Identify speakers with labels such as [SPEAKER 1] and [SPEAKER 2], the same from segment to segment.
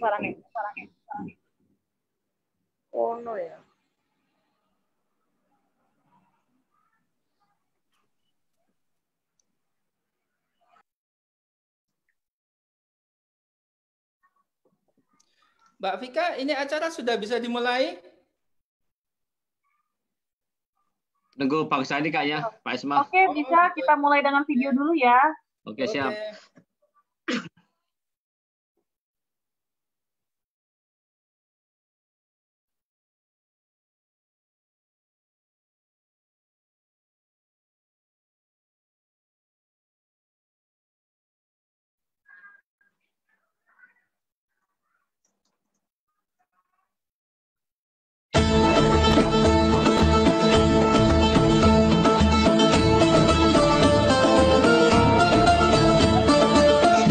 [SPEAKER 1] suaranya. Oh no ya.
[SPEAKER 2] Mbak Vika, ini acara sudah bisa dimulai?
[SPEAKER 3] Tunggu Pak Sandi Kak ya, Pak Isma.
[SPEAKER 1] Oke, bisa kita mulai dengan video dulu ya.
[SPEAKER 3] Oke, siap.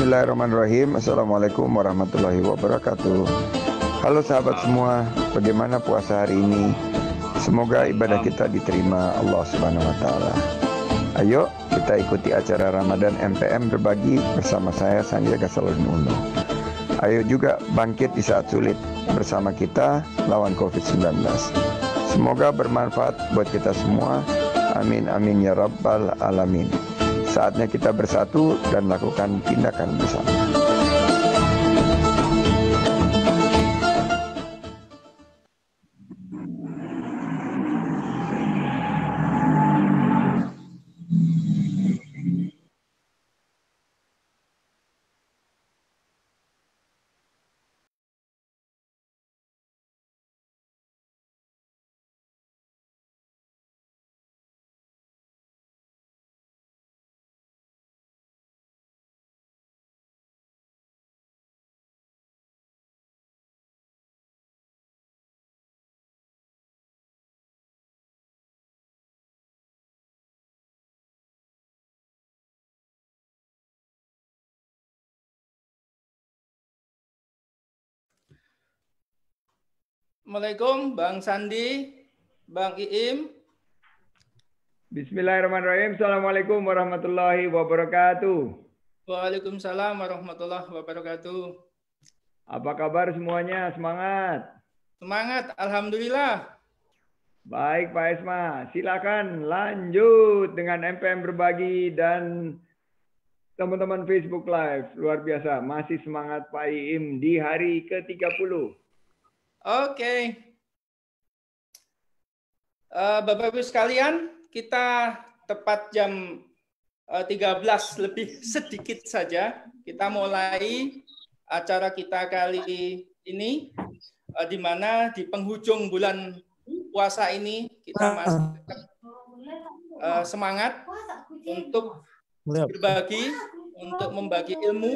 [SPEAKER 4] Bismillahirrahmanirrahim. Assalamualaikum warahmatullahi wabarakatuh. Halo sahabat semua, bagaimana puasa hari ini? Semoga ibadah kita diterima Allah Subhanahu wa taala. Ayo kita ikuti acara Ramadan MPM berbagi bersama saya Sandiaga Salahuddin Uno. Ayo juga bangkit di saat sulit bersama kita lawan COVID-19. Semoga bermanfaat buat kita semua. Amin amin ya rabbal alamin. Saatnya kita bersatu dan lakukan tindakan bersama.
[SPEAKER 2] Assalamualaikum Bang Sandi, Bang Iim.
[SPEAKER 5] Bismillahirrahmanirrahim. Assalamualaikum warahmatullahi wabarakatuh.
[SPEAKER 2] Waalaikumsalam warahmatullahi wabarakatuh.
[SPEAKER 5] Apa kabar semuanya? Semangat.
[SPEAKER 2] Semangat, alhamdulillah.
[SPEAKER 5] Baik Pak Isma, silakan lanjut dengan MPM berbagi dan teman-teman Facebook Live. Luar biasa, masih semangat Pak Iim di hari ke-30.
[SPEAKER 2] Oke. Bapak-Ibu sekalian, kita tepat jam 13 lebih sedikit saja. Kita mulai acara kita kali ini, di mana di penghujung bulan puasa ini kita masih semangat untuk berbagi, untuk membagi ilmu.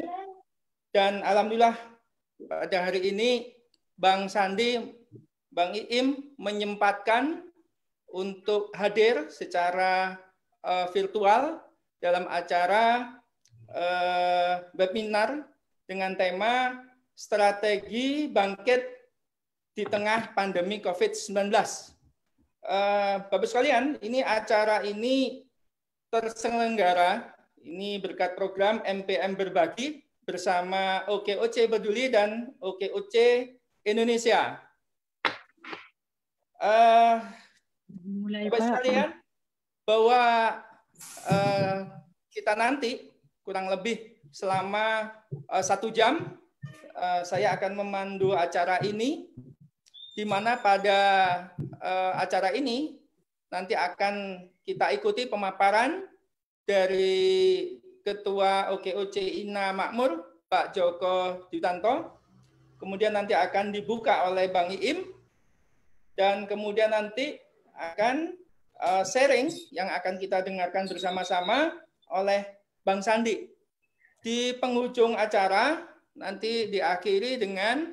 [SPEAKER 2] Dan alhamdulillah pada hari ini Bang Sandi, Bang Iim menyempatkan untuk hadir secara virtual dalam acara webinar dengan tema Strategi Bangkit di Tengah Pandemi COVID-19. Bapak sekalian, ini acara ini terselenggara, ini berkat program MPM Berbagi bersama OKOC Peduli dan OKOC Indonesia. Bapak sekalian, bahwa kita nanti kurang lebih selama 1 jam saya akan memandu acara ini, di mana pada acara ini nanti akan kita ikuti pemaparan dari Ketua OKOC INA Makmur, Pak Joko Dwitanto. Kemudian nanti akan dibuka oleh Bang Iim, dan kemudian nanti akan sharing yang akan kita dengarkan bersama-sama oleh Bang Sandi. Di penghujung acara nanti diakhiri dengan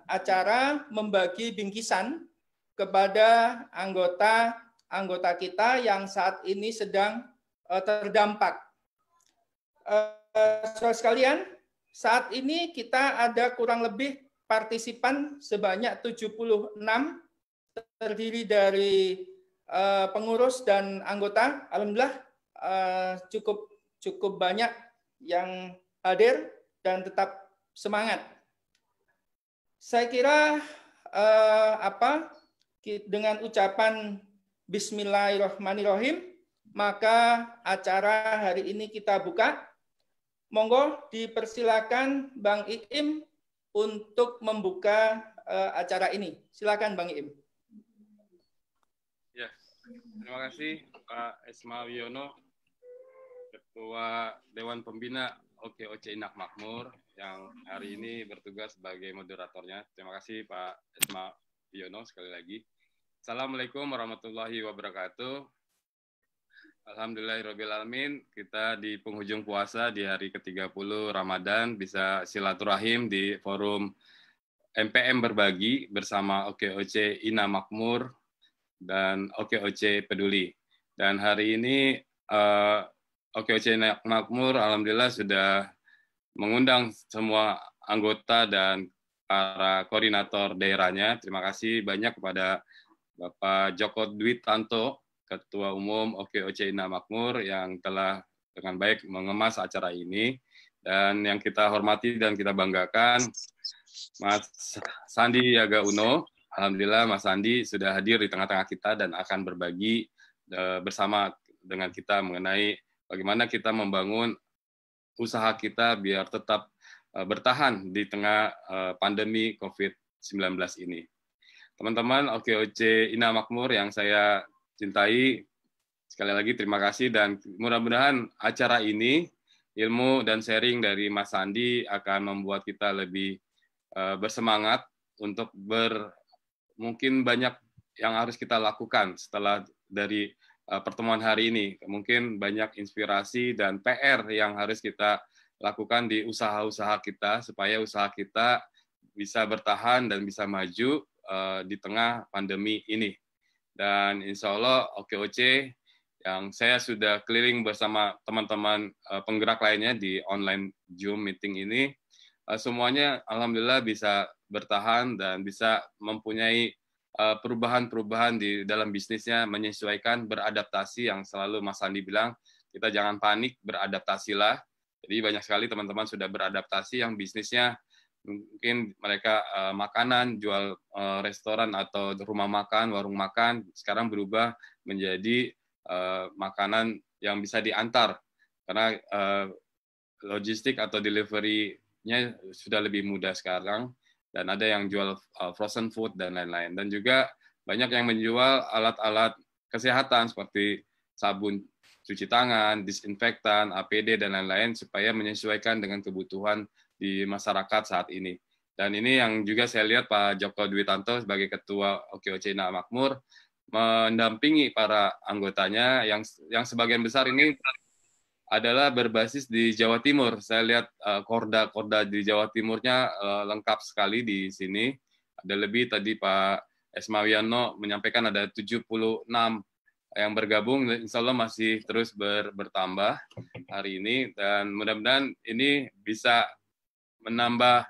[SPEAKER 2] acara membagi bingkisan kepada anggota kita yang saat ini sedang terdampak. Saudara sekalian, saat ini kita ada kurang lebih partisipan sebanyak 76, terdiri dari pengurus dan anggota. Alhamdulillah cukup banyak yang hadir dan tetap semangat. Saya kira dengan ucapan Bismillahirrahmanirrahim, maka acara hari ini kita buka. Monggo dipersilakan Bang Iim untuk membuka acara ini. Silakan Bang Iim.
[SPEAKER 6] Ya, terima kasih Pak Esma Wiono, Ketua Dewan Pembina OKOC Inak Makmur yang hari ini bertugas sebagai moderatornya. Terima kasih Pak Esma Wiono sekali lagi. Assalamualaikum warahmatullahi wabarakatuh. Alhamdulillahirrabbilalamin, kita di penghujung puasa di hari ke-30 Ramadan bisa silaturahim di forum MPM Berbagi bersama OKOC Ina Makmur dan OKOC Peduli. Dan hari ini OKOC Ina Makmur alhamdulillah sudah mengundang semua anggota dan para koordinator daerahnya. Terima kasih banyak kepada Bapak Joko Dwi Tanto, Ketua Umum OKOC Ina Makmur yang telah dengan baik mengemas acara ini. Dan yang kita hormati dan kita banggakan, Mas Sandiaga Uno. Alhamdulillah Mas Sandi sudah hadir di tengah-tengah kita dan akan berbagi bersama dengan kita mengenai bagaimana kita membangun usaha kita biar tetap bertahan di tengah pandemi COVID-19 ini. Teman-teman OKOC Ina Makmur yang saya cintai, sekali lagi terima kasih dan mudah-mudahan acara ini, ilmu dan sharing dari Mas Sandi akan membuat kita lebih bersemangat untuk mungkin banyak yang harus kita lakukan setelah dari pertemuan hari ini. Mungkin banyak inspirasi dan PR yang harus kita lakukan di usaha-usaha kita supaya usaha kita bisa bertahan dan bisa maju di tengah pandemi ini. Dan insya Allah OKOC yang saya sudah keliling bersama teman-teman penggerak lainnya di online Zoom meeting ini, semuanya alhamdulillah bisa bertahan dan bisa mempunyai perubahan-perubahan di dalam bisnisnya, menyesuaikan, beradaptasi yang selalu Mas Sandi bilang, kita jangan panik, beradaptasilah. Jadi banyak sekali teman-teman sudah beradaptasi yang bisnisnya mungkin mereka makanan, jual restoran atau rumah makan, warung makan, sekarang berubah menjadi makanan yang bisa diantar. Karena logistik atau delivery-nya sudah lebih mudah sekarang, dan ada yang jual frozen food dan lain-lain. Dan juga banyak yang menjual alat-alat kesehatan seperti sabun cuci tangan, disinfektan, APD, dan lain-lain, supaya menyesuaikan dengan kebutuhan di masyarakat saat ini. Dan ini yang juga saya lihat Pak Joko Dwi Tanto sebagai Ketua OKOC Ina Makmur mendampingi para anggotanya yang sebagian besar ini adalah berbasis di Jawa Timur. Saya lihat korda-korda di Jawa Timurnya lengkap sekali di sini. Ada lebih tadi Pak Esma Wiono menyampaikan ada 76 yang bergabung, insya Allah masih terus bertambah hari ini. Dan mudah-mudahan ini bisa menambah,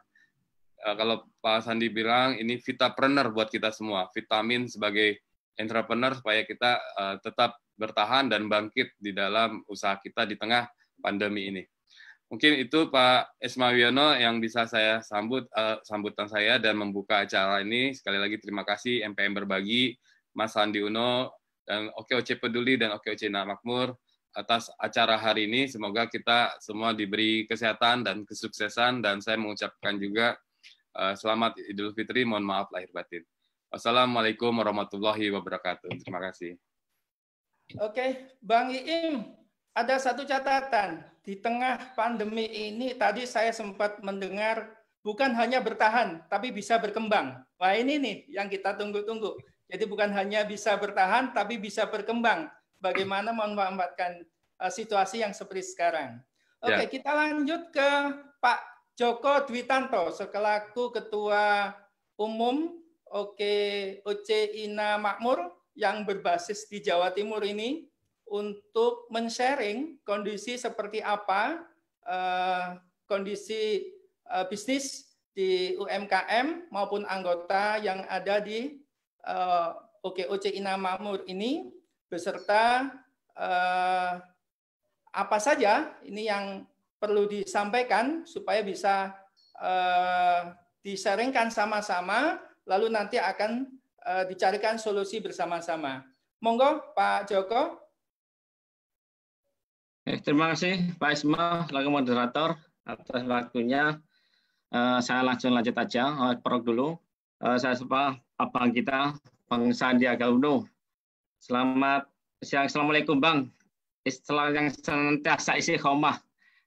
[SPEAKER 6] kalau Pak Sandi bilang, ini vitapreneur buat kita semua, vitamin sebagai entrepreneur supaya kita tetap bertahan dan bangkit di dalam usaha kita di tengah pandemi ini. Mungkin itu Pak Esma Wiono yang bisa saya sambutan saya dan membuka acara ini. Sekali lagi terima kasih MPM Berbagi, Mas Sandi Uno, dan OKOC Peduli dan OKOC Ina Makmur atas acara hari ini. Semoga kita semua diberi kesehatan dan kesuksesan, dan saya mengucapkan juga selamat Idul Fitri, mohon maaf lahir batin. Wassalamualaikum warahmatullahi wabarakatuh. Terima kasih.
[SPEAKER 2] Oke, Bang Iim, ada satu catatan. Di tengah pandemi ini tadi saya sempat mendengar bukan hanya bertahan, tapi bisa berkembang. Wah, ini nih yang kita tunggu-tunggu. Jadi bukan hanya bisa bertahan, tapi bisa berkembang. Bagaimana memanfaatkan situasi yang seperti sekarang. Oke, kita lanjut ke Pak Joko Dwi Tanto selaku Ketua Umum OKOC Ina Makmur yang berbasis di Jawa Timur ini untuk men-sharing kondisi seperti apa kondisi bisnis di UMKM maupun anggota yang ada di OKOC Ina Makmur ini, beserta apa saja ini yang perlu disampaikan supaya bisa disaringkan sama-sama, lalu nanti akan dicarikan solusi bersama-sama. Monggo Pak Joko.
[SPEAKER 3] Terima kasih Pak Isma, selaku moderator atas waktunya. Saya langsung lanjut aja, prok dulu. Saya sapa abang kita, Bang Sandiaga Uno. Selamat siang, Assalamualaikum Bang. Istilah yang senantiasa istiqomah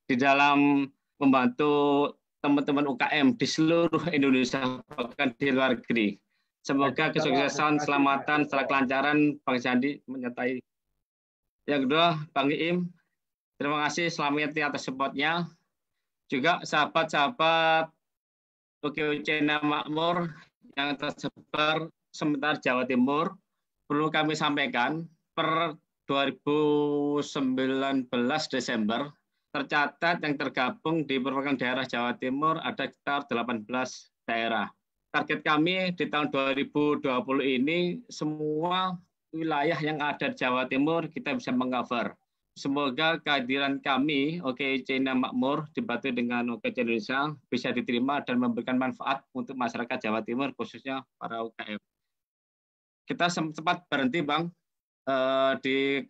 [SPEAKER 3] di dalam membantu teman-teman UKM di seluruh Indonesia, bahkan di luar negeri. Semoga kesuksesan, keselamatan, serta kelancaran Bang Sandi menyertai. Yang kedua, Bang Iim, terima kasih selama ini atas supportnya. Juga sahabat-sahabat OKOC Ina Makmur yang tersebar sementara Jawa Timur, perlu kami sampaikan per 2019 Desember tercatat yang tergabung di perwakilan daerah Jawa Timur ada sekitar 18 daerah. Target kami di tahun 2020 ini semua wilayah yang ada di Jawa Timur kita bisa mengcover. Semoga kehadiran kami OKOC Ina Makmur dibantu dengan OKOC Indonesia bisa diterima dan memberikan manfaat untuk masyarakat Jawa Timur khususnya para UKM. Kita sempat berhenti Bang di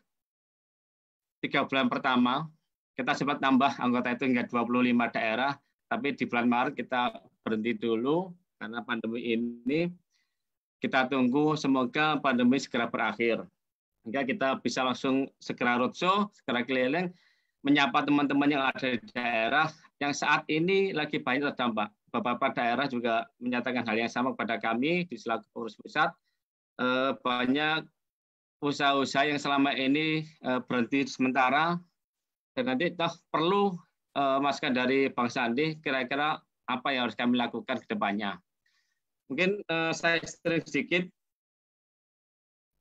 [SPEAKER 3] 3 bulan pertama. Kita sempat nambah anggota itu hingga 25 daerah, tapi di bulan Maret kita berhenti dulu karena pandemi ini. Kita tunggu semoga pandemi segera berakhir. Sehingga kita bisa langsung segera roadshow, segera keliling, menyapa teman-teman yang ada di daerah yang saat ini lagi banyak terdampak. Beberapa daerah juga menyatakan hal yang sama kepada kami di selaku pengurus pusat. Banyak usaha-usaha yang selama ini berhenti sementara, dan nanti toh perlu masukan dari Bang Sandi, kira-kira apa yang harus kami lakukan ke depannya. Mungkin saya sedikit,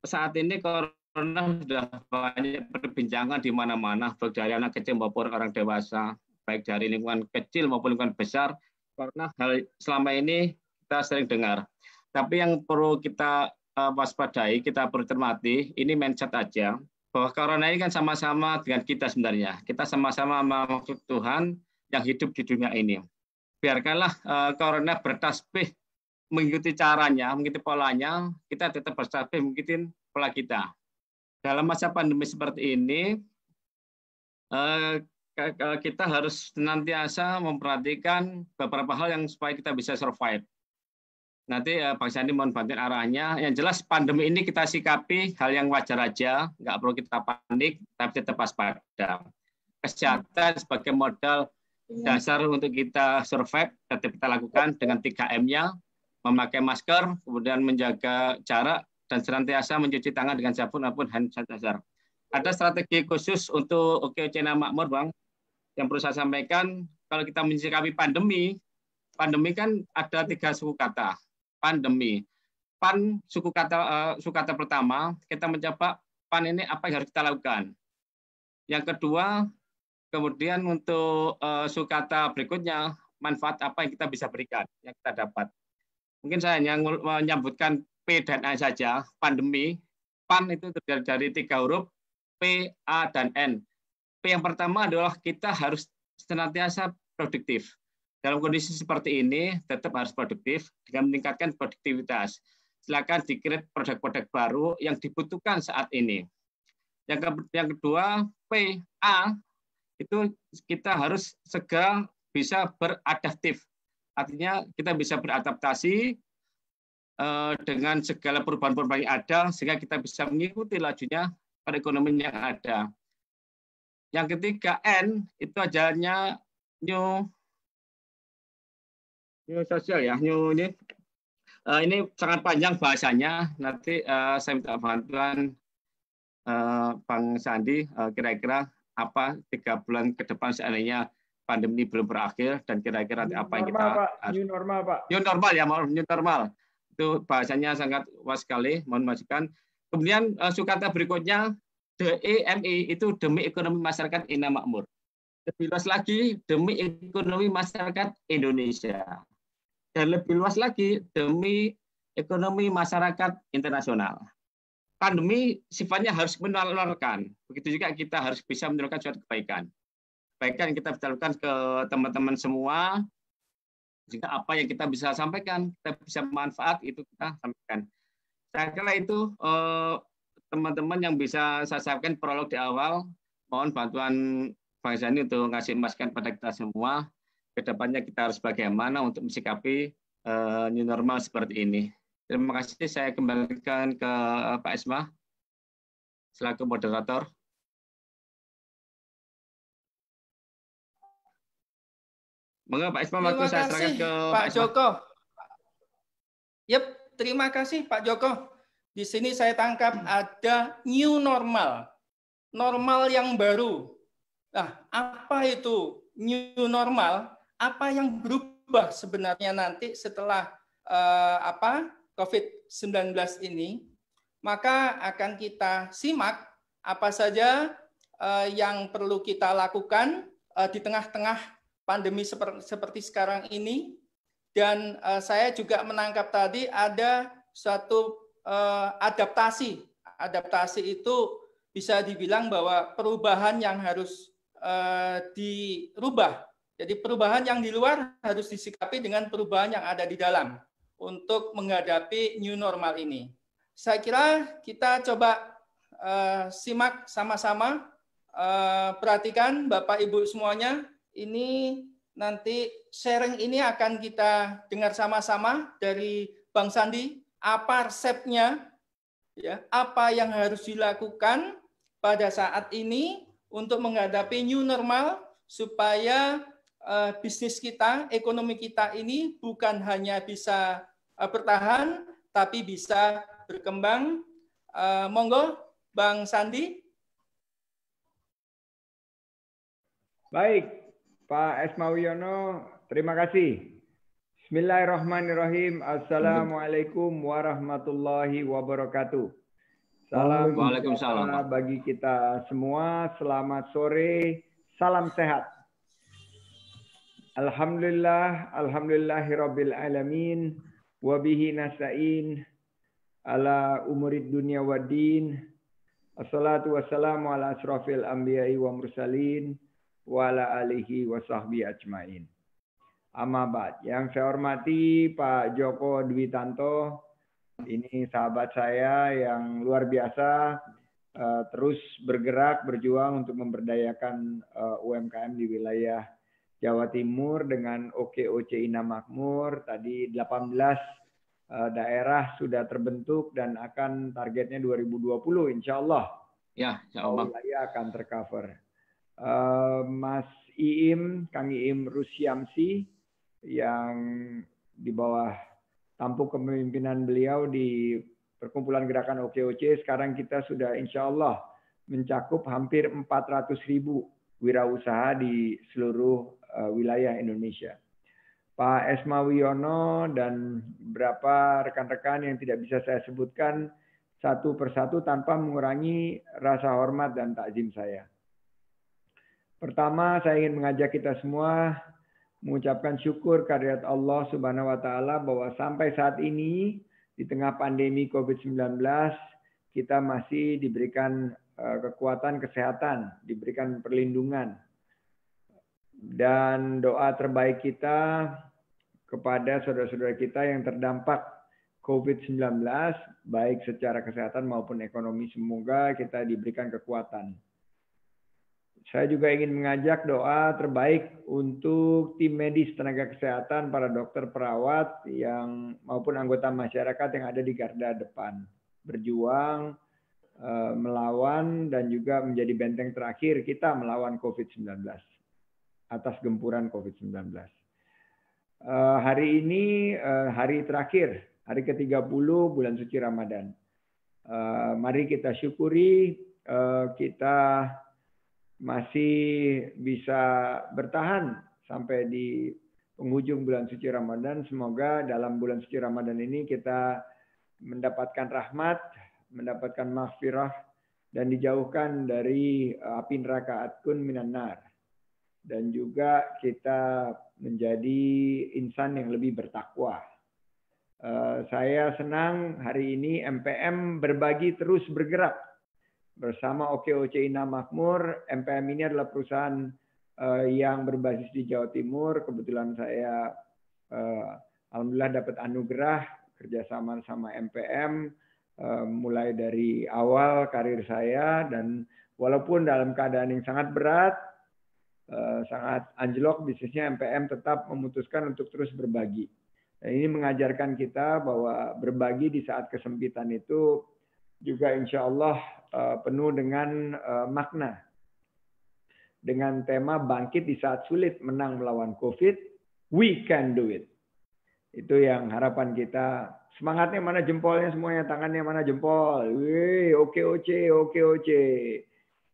[SPEAKER 3] saat ini Corona sudah banyak perbincangan di mana-mana, baik dari anak kecil maupun orang dewasa, baik dari lingkungan kecil maupun lingkungan besar, karena hal selama ini kita sering dengar. Tapi yang perlu kita waspadai, kita perlu cermati, ini mindset aja, bahwa Corona ini kan sama-sama dengan kita sebenarnya. Kita sama-sama makhluk Tuhan yang hidup di dunia ini. Biarkanlah Corona bertasbih mengikuti caranya, mengikuti polanya, kita tetap bertasbih mengikuti pola kita. Dalam masa pandemi seperti ini, kita harus senantiasa memperhatikan beberapa hal yang supaya kita bisa survive. Nanti Bang Sandi mohon bantuin arahnya. Yang jelas pandemi ini kita sikapi hal yang wajar aja, nggak perlu kita panik, tapi tetap waspada. Kesehatan sebagai modal dasar untuk kita survive, tetap kita lakukan dengan 3M-nya, memakai masker, kemudian menjaga jarak, dan senantiasa mencuci tangan dengan sabun maupun hand sanitizer. Ada strategi khusus untuk OKOC Ina Makmur, Bang, yang perlu saya sampaikan. Kalau kita menyikapi pandemi kan ada 3 suku kata. Pandemi. Pan suku kata pertama, kita mencoba pan ini apa yang harus kita lakukan. Yang kedua, kemudian untuk suku kata berikutnya, manfaat apa yang kita bisa berikan, yang kita dapat. Mungkin saya hanya menyebutkan P dan A saja. Pandemi, pan itu terdiri dari 3 huruf, P, A, dan N. P yang pertama adalah kita harus senantiasa produktif. Dalam kondisi seperti ini, tetap harus produktif dengan meningkatkan produktivitas. Silakan di-create produk-produk baru yang dibutuhkan saat ini. Yang kedua, P, A, itu kita harus segera bisa beradaptif. Artinya kita bisa beradaptasi dengan segala perubahan-perubahan yang ada, sehingga kita bisa mengikuti lajunya perekonomian yang ada. Yang ketiga, N, itu ajalnya new sosial ya, new ini sangat panjang bahasanya. Nanti saya minta bantuan Bang Sandi, kira-kira apa 3 bulan ke depan seandainya pandemi belum berakhir, dan kira-kira apa yang kita
[SPEAKER 5] new normal, Pak.
[SPEAKER 3] New normal ya, new normal. Itu bahasanya sangat luas sekali, mohon masukan. Kemudian sukata berikutnya DEMI, itu demi ekonomi masyarakat Ina Makmur. Lebih luas lagi, demi ekonomi masyarakat Indonesia. Dan lebih luas lagi, demi ekonomi masyarakat internasional. Pandemi sifatnya harus menularkan. Begitu juga kita harus bisa menularkan suatu kebaikan. Kebaikan yang kita bisa lakukan ke teman-teman semua, Jika apa yang kita bisa sampaikan, kita bisa manfaat, itu kita sampaikan. Saya kira itu teman-teman yang bisa saya sampaikan prolog di awal. Mohon bantuan Bang Zani untuk ngasih masukan pada kita semua. Kedepannya kita harus bagaimana untuk mensikapi new normal seperti ini. Terima kasih. Saya kembalikan ke Pak Isma selaku moderator. Monggo Pak Isma, waktu saya serahkan ke
[SPEAKER 2] Pak Joko. Yep, terima kasih Pak Joko. Di sini saya tangkap ada new normal, normal yang baru. Nah, apa itu new normal? Apa yang berubah sebenarnya nanti setelah COVID-19 ini? Maka akan kita simak apa saja yang perlu kita lakukan di tengah-tengah pandemi seperti sekarang ini. Dan saya juga menangkap tadi ada suatu adaptasi. Adaptasi itu bisa dibilang bahwa perubahan yang harus dirubah. Jadi perubahan yang di luar harus disikapi dengan perubahan yang ada di dalam untuk menghadapi new normal ini. Saya kira kita coba simak sama-sama, perhatikan Bapak Ibu semuanya. Ini nanti sharing ini akan kita dengar sama-sama dari Bang Sandi, apa resepnya, ya, apa yang harus dilakukan pada saat ini untuk menghadapi new normal supaya bisnis kita, ekonomi kita ini bukan hanya bisa bertahan, tapi bisa berkembang. Monggo, Bang Sandi.
[SPEAKER 5] Baik. Pak Esma Wiono, terima kasih. Bismillahirrahmanirrahim. Assalamualaikum warahmatullahi wabarakatuh. Salam
[SPEAKER 3] Waalaikumsalam
[SPEAKER 5] bagi kita semua. Selamat sore. Salam sehat. Alhamdulillahirabbil alamin wa bihi nasta'in ala umurid dunya waddin. Assalatu wassalamu ala asrofil anbiya'i wa mursalin wa ala alihi wa sahbihi ajmain. Amma ba'd. Yang saya hormati Pak Joko Dwitanto, ini sahabat saya yang luar biasa, terus bergerak, berjuang untuk memberdayakan UMKM di wilayah Jawa Timur dengan OKOC Ina Makmur. Tadi 18 daerah sudah terbentuk dan akan targetnya 2020 insya Allah.
[SPEAKER 3] Ya, insya Allah.
[SPEAKER 5] Wilayah akan tercover. Mas Iim, Kang Iim Rusyamsi yang di bawah tampuk kepemimpinan beliau di perkumpulan gerakan OKOC, sekarang kita sudah insya Allah mencakup hampir 400.000 wirausaha di seluruh wilayah Indonesia. Pak Esma Wiono dan beberapa rekan-rekan yang tidak bisa saya sebutkan satu persatu tanpa mengurangi rasa hormat dan takzim saya. Pertama, saya ingin mengajak kita semua mengucapkan syukur kehadirat Allah Subhanahu wa taala bahwa sampai saat ini di tengah pandemi COVID-19 kita masih diberikan kekuatan kesehatan, diberikan perlindungan. Dan doa terbaik kita kepada saudara-saudara kita yang terdampak COVID-19 baik secara kesehatan maupun ekonomi, semoga kita diberikan kekuatan. Saya juga ingin mengajak doa terbaik untuk tim medis, tenaga kesehatan, para dokter, perawat, yang maupun anggota masyarakat yang ada di garda depan. Berjuang, melawan, dan juga menjadi benteng terakhir kita melawan COVID-19. Atas gempuran COVID-19. Hari ini hari terakhir, hari ke-30 bulan suci Ramadan. Mari kita syukuri kita masih bisa bertahan sampai di penghujung bulan suci Ramadan. Semoga dalam bulan suci Ramadan ini kita mendapatkan rahmat, mendapatkan maghfirah, dan dijauhkan dari api neraka atkun minan nar. Dan juga kita menjadi insan yang lebih bertakwa. Saya senang hari ini MPM berbagi terus bergerak. Bersama OKOC Ina Makmur, MPM ini adalah perusahaan yang berbasis di Jawa Timur. Kebetulan saya Alhamdulillah dapat anugerah kerjasama sama MPM mulai dari awal karir saya, dan walaupun dalam keadaan yang sangat berat, sangat anjlok bisnisnya, MPM tetap memutuskan untuk terus berbagi. Dan ini mengajarkan kita bahwa berbagi di saat kesempitan itu juga insya Allah penuh dengan makna. Dengan tema bangkit di saat sulit, menang melawan COVID, we can do it. Itu yang harapan kita. Semangatnya mana jempolnya semuanya, tangannya mana jempol. Wih, oke.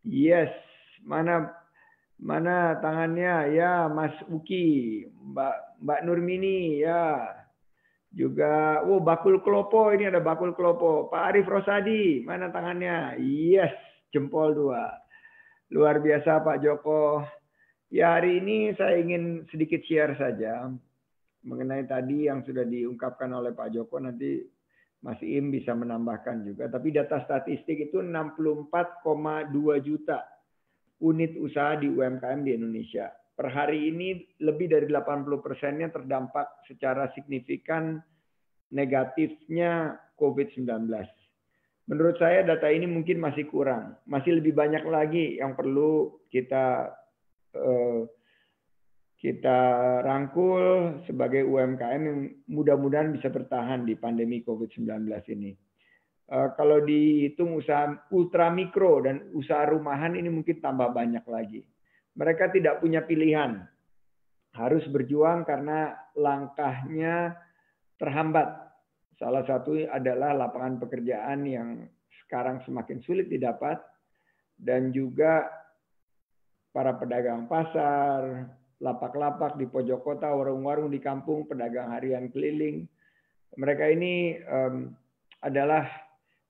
[SPEAKER 5] Yes, mana tangannya ya, Mas Uki, Mbak Nurmini ya. Juga bakul kelopo, ini ada bakul kelopo. Pak Arif Rosadi, mana tangannya? Yes, jempol 2. Luar biasa Pak Joko. Ya, hari ini saya ingin sedikit share saja mengenai tadi yang sudah diungkapkan oleh Pak Joko, nanti Mas Im bisa menambahkan juga. Tapi data statistik itu 64,2 juta unit usaha di UMKM di Indonesia. Per hari ini lebih dari 80%-nya terdampak secara signifikan negatifnya COVID-19. Menurut saya data ini mungkin masih kurang. Masih lebih banyak lagi yang perlu kita rangkul sebagai UMKM yang mudah-mudahan bisa bertahan di pandemi COVID-19 ini. Kalau dihitung usaha ultramikro dan usaha rumahan ini mungkin tambah banyak lagi. Mereka tidak punya pilihan. Harus berjuang karena langkahnya terhambat. Salah satu adalah lapangan pekerjaan yang sekarang semakin sulit didapat, dan juga para pedagang pasar, lapak-lapak di pojok kota, warung-warung di kampung, pedagang harian keliling. Mereka ini adalah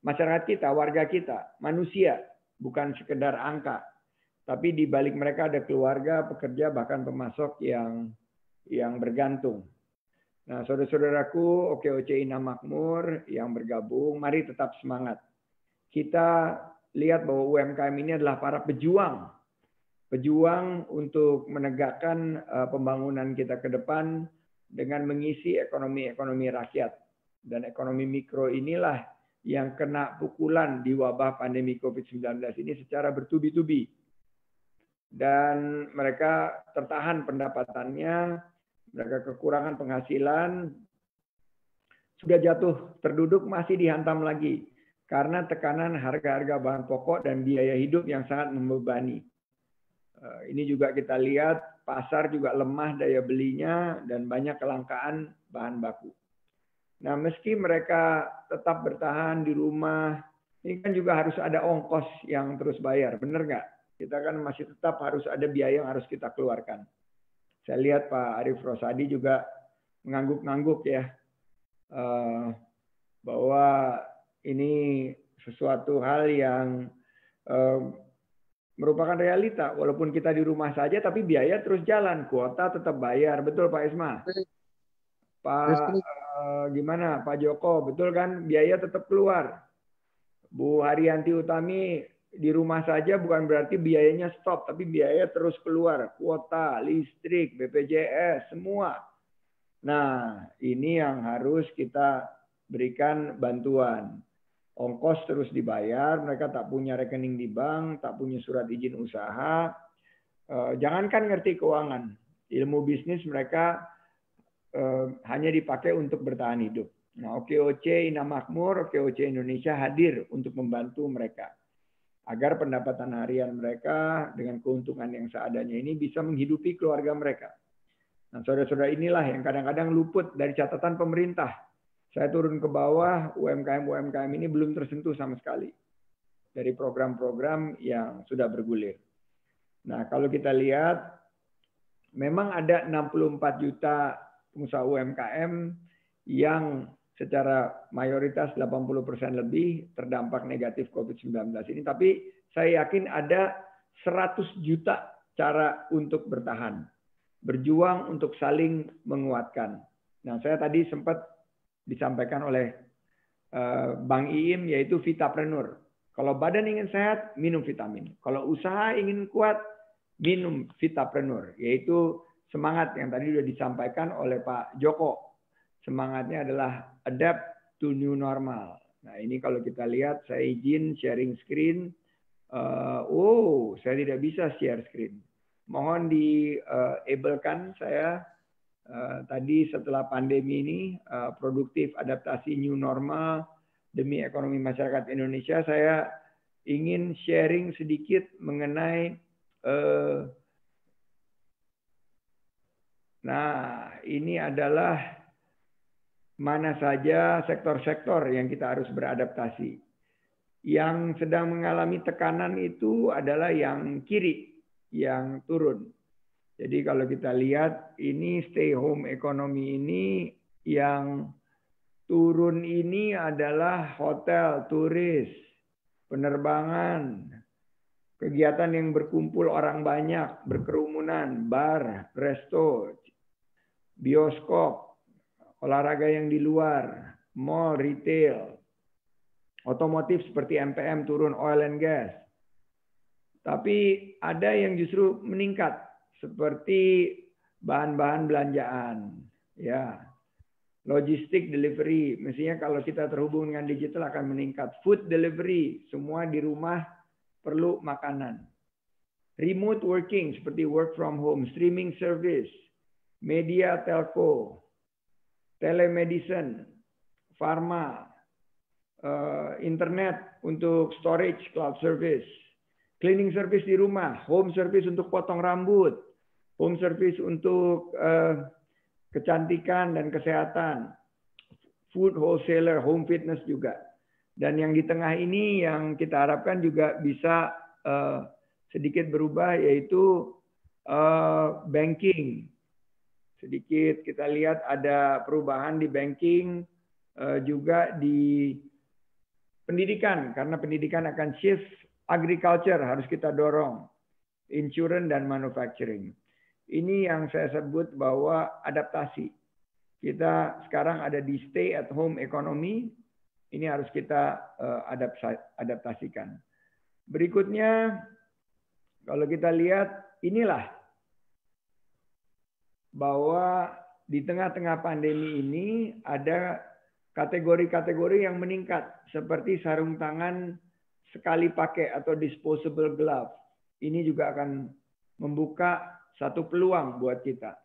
[SPEAKER 5] masyarakat kita, warga kita, manusia, bukan sekedar angka. Tapi di balik mereka ada keluarga, pekerja, bahkan pemasok yang bergantung. Nah, saudara-saudaraku, OKOC Ina Makmur yang bergabung, mari tetap semangat. Kita lihat bahwa UMKM ini adalah para pejuang untuk menegakkan pembangunan kita ke depan dengan mengisi ekonomi rakyat. Dan ekonomi mikro inilah yang kena pukulan di wabah pandemi COVID-19 ini secara bertubi-tubi. Dan mereka tertahan pendapatannya, mereka kekurangan penghasilan, sudah jatuh terduduk, masih dihantam lagi karena tekanan harga-harga bahan pokok dan biaya hidup yang sangat membebani. Ini juga kita lihat pasar juga lemah daya belinya dan banyak kelangkaan bahan baku. Nah, meski mereka tetap bertahan di rumah, ini kan juga harus ada ongkos yang terus bayar, benar nggak? Kita kan masih tetap harus ada biaya yang harus kita keluarkan. Saya lihat Pak Arif Rosadi juga mengangguk-ngangguk ya, bahwa ini sesuatu hal yang merupakan realita. Walaupun kita di rumah saja, tapi biaya terus jalan, kuota tetap bayar. Betul Pak Isma? Pak gimana Pak Joko? Betul kan? Biaya tetap keluar. Bu Haryanti Utami, di rumah saja bukan berarti biayanya stop, tapi biaya terus keluar. Kuota, listrik, BPJS, semua. Nah, ini yang harus kita berikan bantuan. Ongkos terus dibayar, mereka tak punya rekening di bank, tak punya surat izin usaha. Jangankan ngerti keuangan, ilmu bisnis mereka hanya dipakai untuk bertahan hidup. Nah, OKOC Ina Makmur, OKOC Indonesia hadir untuk membantu mereka agar pendapatan harian mereka dengan keuntungan yang seadanya ini bisa menghidupi keluarga mereka. Nah, saudara-saudara inilah yang kadang-kadang luput dari catatan pemerintah. Saya turun ke bawah, UMKM ini belum tersentuh sama sekali dari program-program yang sudah bergulir. Nah, kalau kita lihat, memang ada 64 juta pengusaha UMKM yang secara mayoritas 80% lebih terdampak negatif COVID-19 ini. Tapi saya yakin ada 100 juta cara untuk bertahan. Berjuang untuk saling menguatkan. Nah, saya tadi sempat disampaikan oleh Bang Iim, yaitu Vitapreneur. Kalau badan ingin sehat, minum vitamin. Kalau usaha ingin kuat, minum Vitapreneur. Yaitu semangat yang tadi sudah disampaikan oleh Pak Joko. Semangatnya adalah adapt to new normal. Nah, ini kalau kita lihat, saya izin sharing screen. Saya tidak bisa share screen. Mohon di-ablekan saya tadi setelah pandemi ini, produktif adaptasi new normal demi ekonomi masyarakat Indonesia. Saya ingin sharing sedikit mengenai nah, ini adalah mana saja sektor-sektor yang kita harus beradaptasi. Yang sedang mengalami tekanan itu adalah yang kiri, yang turun. Jadi kalau kita lihat ini stay home economy ini, yang turun ini adalah hotel, turis, penerbangan, kegiatan yang berkumpul orang banyak, berkerumunan, bar, resto, bioskop, olahraga yang di luar, mall, retail, otomotif seperti MPM turun, oil and gas. Tapi ada yang justru meningkat seperti bahan-bahan belanjaan, ya, logistik delivery. Mestinya kalau kita terhubung dengan digital akan meningkat. Food delivery, semua di rumah perlu makanan. Remote working seperti work from home, streaming service, media telco, telemedicine, pharma, internet untuk storage, cloud service, cleaning service di rumah, home service untuk potong rambut, home service untuk kecantikan dan kesehatan, food wholesaler, home fitness juga. Dan yang di tengah ini yang kita harapkan juga bisa sedikit berubah, yaitu banking. Sedikit kita lihat ada perubahan di banking, juga di pendidikan, karena pendidikan akan shift. Agriculture harus kita dorong, insurance dan manufacturing. Ini yang saya sebut bahwa adaptasi. Kita sekarang ada di stay at home economy, ini harus kita adaptasikan. Berikutnya, kalau kita lihat, inilah bahwa di tengah-tengah pandemi ini ada kategori-kategori yang meningkat, seperti sarung tangan sekali pakai atau disposable glove. Ini juga akan membuka satu peluang buat kita.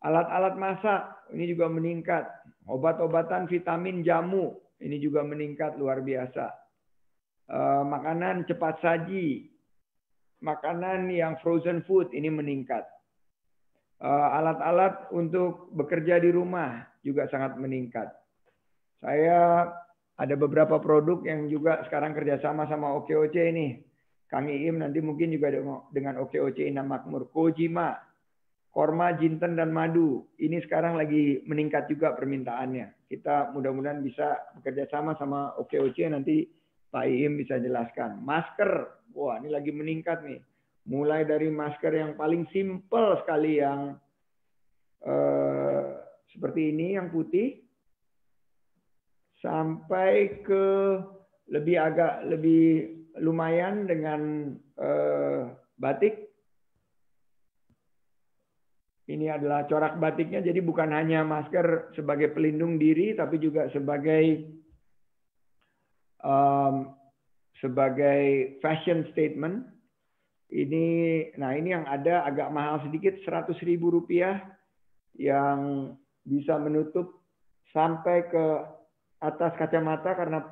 [SPEAKER 5] Alat-alat masak ini juga meningkat. Obat-obatan, vitamin, jamu ini juga meningkat luar biasa. Makanan cepat saji, makanan yang frozen food ini meningkat. Alat-alat untuk bekerja di rumah juga sangat meningkat. Saya ada beberapa produk yang juga sekarang kerjasama sama OKOC ini. Kang Iim nanti mungkin juga dengan OKOC Ina Makmur. Kojima, korma, jinten, dan madu. Ini sekarang lagi meningkat juga permintaannya. Kita mudah-mudahan bisa bekerja sama sama OKOC, nanti Pak Iim bisa jelaskan. Masker, wah ini lagi meningkat nih. Mulai dari masker yang paling simple sekali yang seperti ini, yang putih, sampai ke agak lebih lumayan dengan batik. Ini adalah corak batiknya, jadi bukan hanya masker sebagai pelindung diri, tapi juga sebagai fashion statement. Ini yang ada agak mahal sedikit, Rp100.000 yang bisa menutup sampai ke atas kacamata, karena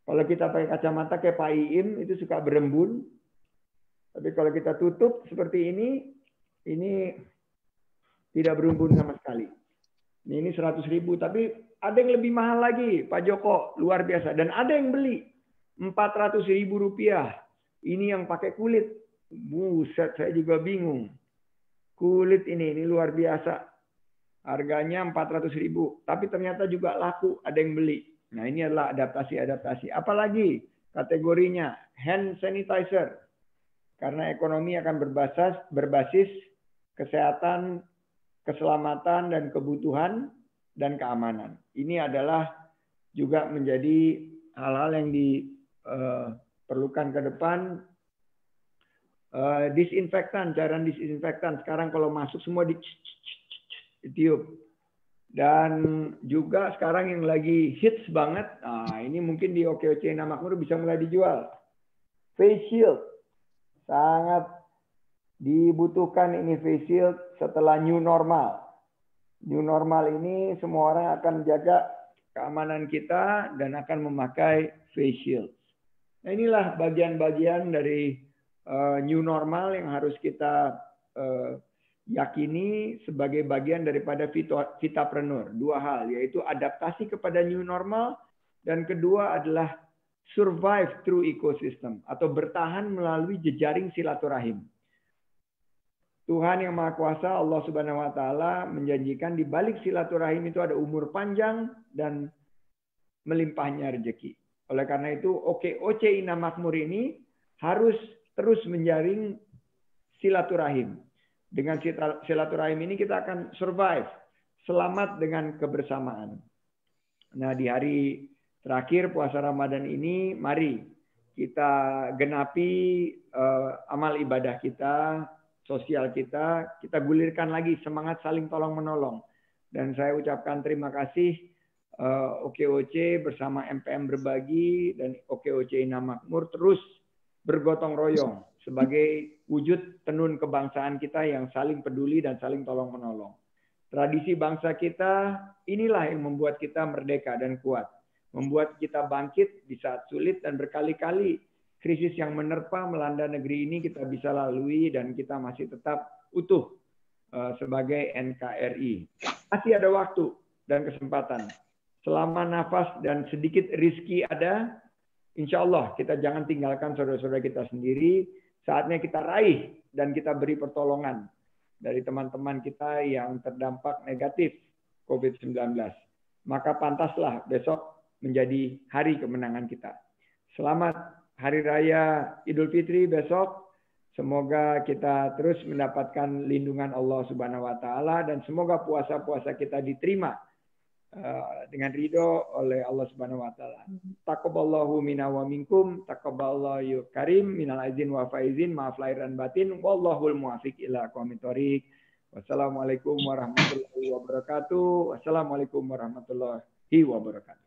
[SPEAKER 5] kalau kita pakai kacamata kayak Pak Iim itu suka berembun. Tapi kalau kita tutup seperti ini tidak berembun sama sekali. Ini 100.000, tapi ada yang lebih mahal lagi, Pak Joko, luar biasa. Dan ada yang beli Rp400.000. Ini yang pakai kulit. Buset, saya juga bingung. Kulit ini luar biasa. Harganya 400.000, tapi ternyata juga laku, ada yang beli. Nah, ini adalah adaptasi-adaptasi. Apalagi kategorinya hand sanitizer. Karena ekonomi akan berbasis kesehatan, keselamatan, dan kebutuhan, dan keamanan. Ini adalah juga menjadi hal-hal yang diperlukan ke depan. Disinfektan, cairan disinfektan. Sekarang kalau masuk semua ditiup. Dan juga sekarang yang lagi hits banget, nah ini mungkin di OKOC Ina Makmur bisa mulai dijual. Face shield. Sangat dibutuhkan ini face shield setelah new normal. New normal ini semua orang akan jaga keamanan kita dan akan memakai face shield. Nah inilah bagian-bagian dari new normal yang harus kita yakini sebagai bagian daripada vitapreneur. Dua hal, yaitu adaptasi kepada new normal, dan kedua adalah survive through ecosystem atau bertahan melalui jejaring silaturahim. Tuhan yang Maha Kuasa, Allah Subhanahu wa taala menjanjikan di balik silaturahim itu ada umur panjang dan melimpahnya rezeki. Oleh karena itu, OKOC Ina Makmur ini harus terus menjaring silaturahim. Dengan silaturahim ini kita akan survive, selamat dengan kebersamaan. Nah, di hari terakhir puasa Ramadan ini, mari kita genapi amal ibadah kita, sosial kita gulirkan lagi semangat saling tolong-menolong. Dan saya ucapkan terima kasih OKOC bersama MPM Berbagi dan OKOC Ina Makmur terus bergotong royong sebagai wujud tenun kebangsaan kita yang saling peduli dan saling tolong-menolong. Tradisi bangsa kita inilah yang membuat kita merdeka dan kuat. Membuat kita bangkit di saat sulit dan berkali-kali krisis yang menerpa melanda negeri ini kita bisa lalui dan kita masih tetap utuh sebagai NKRI. Masih ada waktu dan kesempatan. Selama nafas dan sedikit rizki ada, insya Allah kita jangan tinggalkan saudara-saudara kita sendiri. Saatnya kita raih dan kita beri pertolongan dari teman-teman kita yang terdampak negatif COVID-19. Maka pantaslah besok menjadi hari kemenangan kita. Selamat Hari Raya Idul Fitri besok. Semoga kita terus mendapatkan lindungan Allah Subhanahu wa taala dan semoga puasa-puasa kita diterima dengan ridho oleh Allah Subhanahu wa taala. Taqabbalallahu minna wa minkum, taqabbalallahu karim minal aizin wa faizin, maaf lahir dan batin, wallahul muwaffiq ila aqwamit thoriq. Wassalamualaikum warahmatullahi wabarakatuh. Wassalamualaikum warahmatullahi wabarakatuh.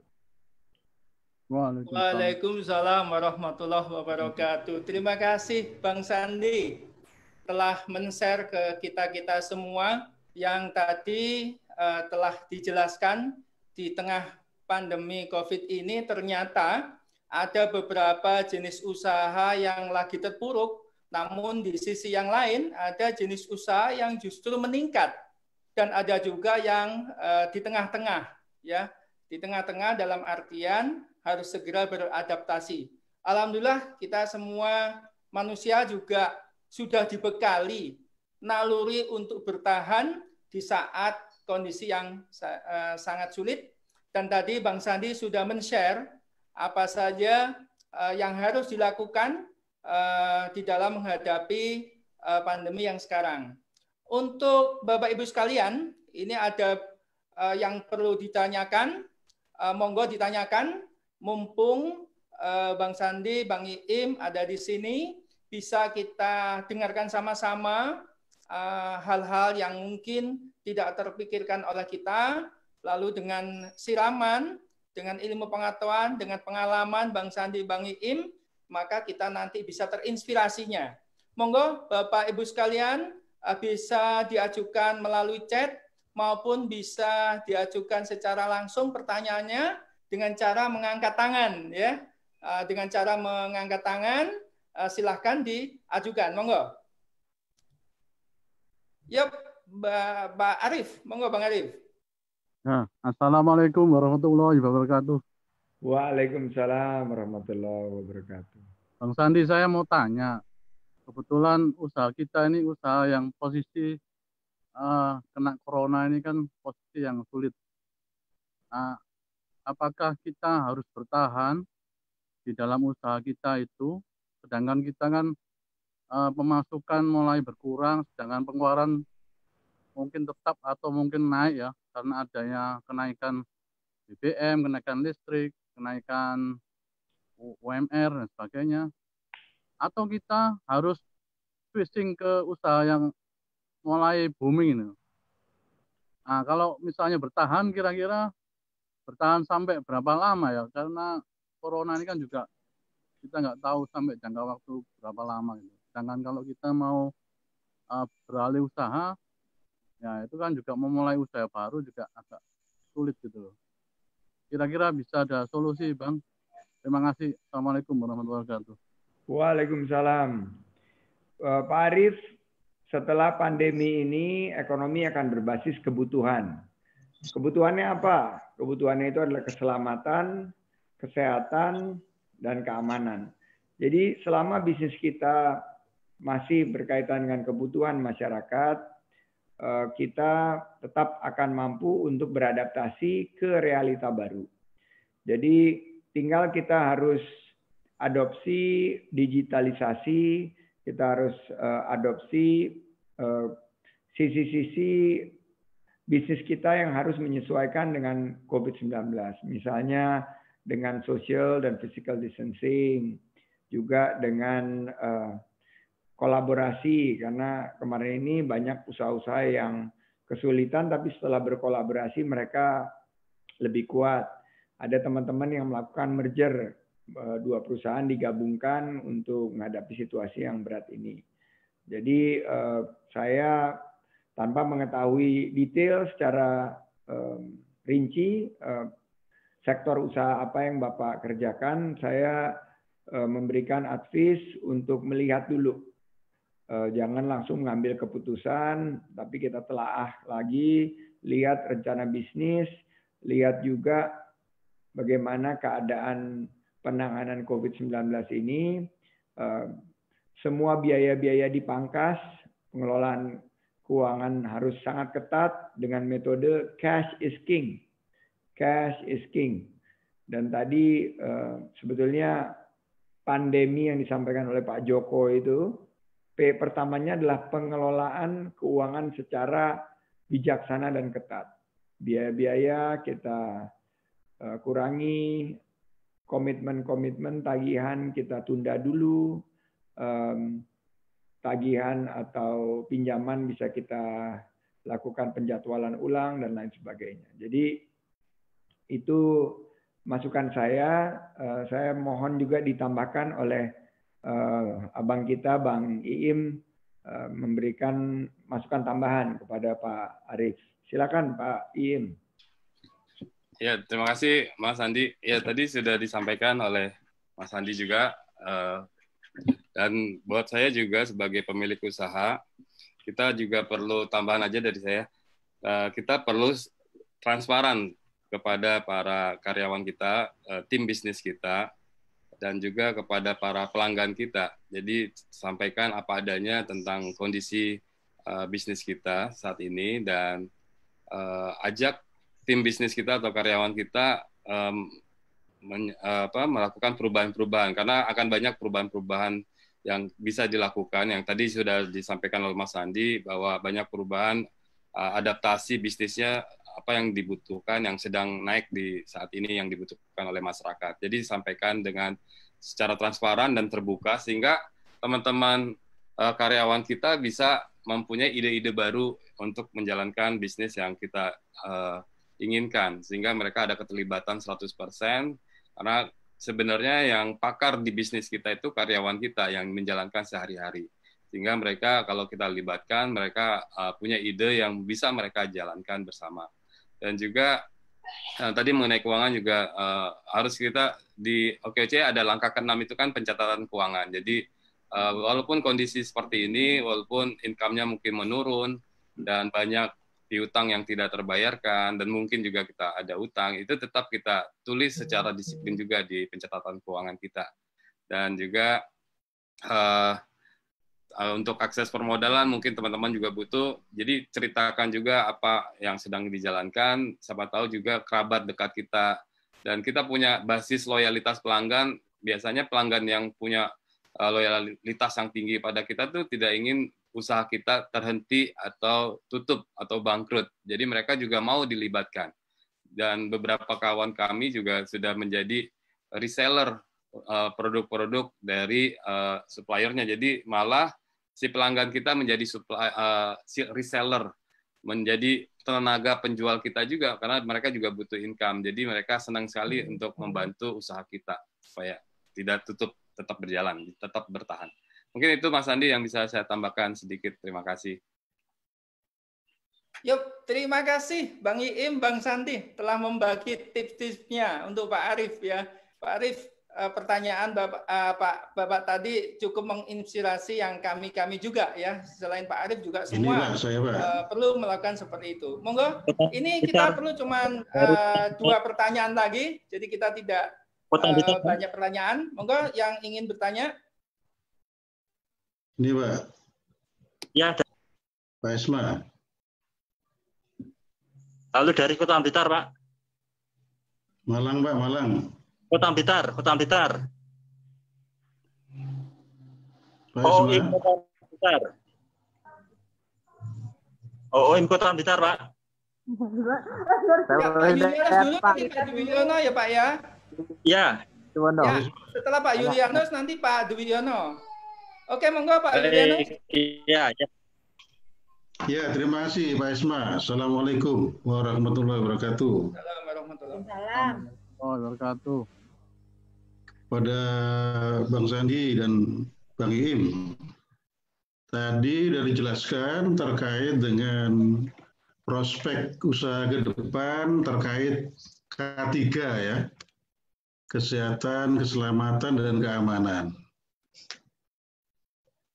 [SPEAKER 2] Waalaikumsalam warahmatullahi wabarakatuh. Terima kasih Bang Sandi telah men-share ke kita-kita semua yang tadi telah dijelaskan di tengah pandemi COVID ini ternyata ada beberapa jenis usaha yang lagi terpuruk, namun di sisi yang lain ada jenis usaha yang justru meningkat dan ada juga yang di tengah-tengah, ya, di tengah-tengah dalam artian harus segera beradaptasi. Alhamdulillah kita semua manusia juga sudah dibekali naluri untuk bertahan di saat kondisi yang sangat sulit. Dan tadi Bang Sandi sudah men-share apa saja yang harus dilakukan di dalam menghadapi pandemi yang sekarang. Untuk Bapak Ibu sekalian, ini ada yang perlu ditanyakan. Monggo ditanyakan, mumpung Bang Sandi, Bang Iim ada di sini, bisa kita dengarkan sama-sama hal-hal yang mungkin tidak terpikirkan oleh kita, lalu dengan siraman, dengan ilmu pengetahuan, dengan pengalaman Bang Sandi, Bang Iim, maka kita nanti bisa terinspirasinya. Monggo Bapak Ibu sekalian bisa diajukan melalui chat maupun bisa diajukan secara langsung pertanyaannya dengan cara mengangkat tangan, ya. Dengan cara mengangkat tangan, silahkan diajukan. Monggo. Yuk, Mbak Arif, monggo Bang Arif.
[SPEAKER 7] Ya, Assalamualaikum warahmatullahi wabarakatuh.
[SPEAKER 5] Waalaikumsalam warahmatullahi wabarakatuh.
[SPEAKER 7] Bang Sandi, saya mau tanya. Kebetulan usaha kita ini usaha yang posisi kena corona ini kan posisi yang sulit. Apakah kita harus bertahan di dalam usaha kita itu, sedangkan kita kan pemasukan mulai berkurang, sedangkan pengeluaran mungkin tetap atau mungkin naik ya, karena adanya kenaikan BBM, kenaikan listrik, kenaikan UMR dan sebagainya. Atau kita harus switching ke usaha yang mulai booming ini. Nah, kalau misalnya bertahan, kira-kira bertahan sampai berapa lama ya? Karena corona ini kan juga kita nggak tahu sampai jangka waktu berapa lama gitu. Sedangkan kalau kita mau beralih usaha, ya itu kan juga memulai usaha baru juga agak sulit gitu loh. Kira-kira bisa ada solusi, Bang? Terima kasih. Assalamualaikum warahmatullahi wabarakatuh.
[SPEAKER 5] Waalaikumsalam. Pak Arif, setelah pandemi ini ekonomi akan berbasis kebutuhan. Kebutuhannya apa? Kebutuhannya itu adalah keselamatan, kesehatan, dan keamanan. Jadi selama bisnis kita masih berkaitan dengan kebutuhan masyarakat, kita tetap akan mampu untuk beradaptasi ke realita baru. Jadi tinggal kita harus adopsi digitalisasi, kita harus adopsi sisi-sisi bisnis kita yang harus menyesuaikan dengan COVID-19. Misalnya dengan social dan physical distancing, juga dengan kolaborasi, karena kemarin ini banyak usaha-usaha yang kesulitan, tapi setelah berkolaborasi mereka lebih kuat. Ada teman-teman yang melakukan merger, dua perusahaan digabungkan untuk menghadapi situasi yang berat ini. Jadi saya tanpa mengetahui detail secara rinci sektor usaha apa yang Bapak kerjakan, saya memberikan advice untuk melihat dulu. Jangan langsung mengambil keputusan, tapi kita telaah lagi, lihat rencana bisnis, lihat juga bagaimana keadaan penanganan COVID-19 ini. Semua biaya-biaya dipangkas, pengelolaan keuangan harus sangat ketat dengan metode cash is king. Cash is king. Dan tadi sebetulnya pandemi yang disampaikan oleh Pak Joko itu, P pertamanya adalah pengelolaan keuangan secara bijaksana dan ketat. Biaya-biaya kita kurangi, komitmen-komitmen tagihan kita tunda dulu, tagihan atau pinjaman bisa kita lakukan penjadwalan ulang dan lain sebagainya. Jadi itu masukan saya mohon juga ditambahkan oleh abang kita, Bang Iim, memberikan masukan tambahan kepada Pak Arif. Silakan Pak Iim.
[SPEAKER 6] Ya, terima kasih Mas Andi. Ya, tadi sudah disampaikan oleh Mas Andi juga. Dan buat saya juga sebagai pemilik usaha, kita juga perlu tambahan aja dari saya. Kita perlu transparan kepada para karyawan kita, tim bisnis kita, dan juga kepada para pelanggan kita. Jadi sampaikan apa adanya tentang kondisi bisnis kita saat ini dan ajak tim bisnis kita atau karyawan kita melakukan perubahan-perubahan, karena akan banyak perubahan-perubahan yang bisa dilakukan. Yang tadi sudah disampaikan oleh Mas Andi bahwa banyak perubahan adaptasi bisnisnya apa yang dibutuhkan, yang sedang naik di saat ini yang dibutuhkan oleh masyarakat. Jadi disampaikan dengan secara transparan dan terbuka sehingga teman-teman karyawan kita bisa mempunyai ide-ide baru untuk menjalankan bisnis yang kita inginkan, sehingga mereka ada keterlibatan 100%, karena sebenarnya yang pakar di bisnis kita itu karyawan kita yang menjalankan sehari-hari. Sehingga mereka kalau kita libatkan, mereka punya ide yang bisa mereka jalankan bersama. Dan juga tadi mengenai keuangan juga harus kita di OKOC ada langkah ke-6 itu kan pencatatan keuangan. Jadi walaupun kondisi seperti ini, walaupun income-nya mungkin menurun dan banyak piutang yang tidak terbayarkan dan mungkin juga kita ada utang, itu tetap kita tulis secara disiplin juga di pencatatan keuangan kita. Dan juga untuk akses permodalan mungkin teman-teman juga butuh, jadi ceritakan juga apa yang sedang dijalankan, siapa tahu juga kerabat dekat kita, dan kita punya basis loyalitas pelanggan. Biasanya pelanggan yang punya loyalitas yang tinggi pada kita tuh tidak ingin usaha kita terhenti atau tutup atau bangkrut, jadi mereka juga mau dilibatkan. Dan beberapa kawan kami juga sudah menjadi reseller produk-produk dari suppliernya, jadi malah si pelanggan kita menjadi si reseller, menjadi tenaga penjual kita juga, karena mereka juga butuh income. Jadi mereka senang sekali untuk membantu usaha kita supaya tidak tetap berjalan, tetap bertahan. Mungkin itu Mas Andi yang bisa saya tambahkan sedikit. Terima kasih.
[SPEAKER 2] Yuk, terima kasih Bang Iim, Bang Sandi telah membagi tips-tipsnya untuk Pak Arief ya. Pak Arief, pertanyaan Bapak tadi cukup menginspirasi yang kami juga ya. Selain Pak Arief juga semua perlu melakukan seperti itu. Monggo, ini kita perlu cuman 2 pertanyaan lagi, jadi kita tidak banyak pertanyaan. Monggo yang ingin bertanya.
[SPEAKER 8] Ini Pak.
[SPEAKER 9] Ya,
[SPEAKER 8] Pak Isma.
[SPEAKER 9] Lalu dari Kota Blitar, Pak.
[SPEAKER 8] Malang, Pak, Malang.
[SPEAKER 9] Kota Blitar.
[SPEAKER 8] Pak
[SPEAKER 9] OIM Kota Blitar. OIM Kota Blitar, Pak.
[SPEAKER 2] Pak Dwiyono ya Pak ya.
[SPEAKER 9] Ya.
[SPEAKER 2] Ya, setelah Pak Yulianus nanti Pak Dwiyono. Oke, monggo Pak Yulianus.
[SPEAKER 9] Iya, ya.
[SPEAKER 8] Ya, terima kasih Pak Isma. Assalamualaikum warahmatullahi wabarakatuh.
[SPEAKER 2] Assalamualaikum warahmatullahi
[SPEAKER 7] wabarakatuh.
[SPEAKER 8] Pada Bang Sandi dan Bang Iim, tadi sudah dijelaskan terkait dengan prospek usaha ke depan terkait K3 ya, kesehatan, keselamatan, dan keamanan.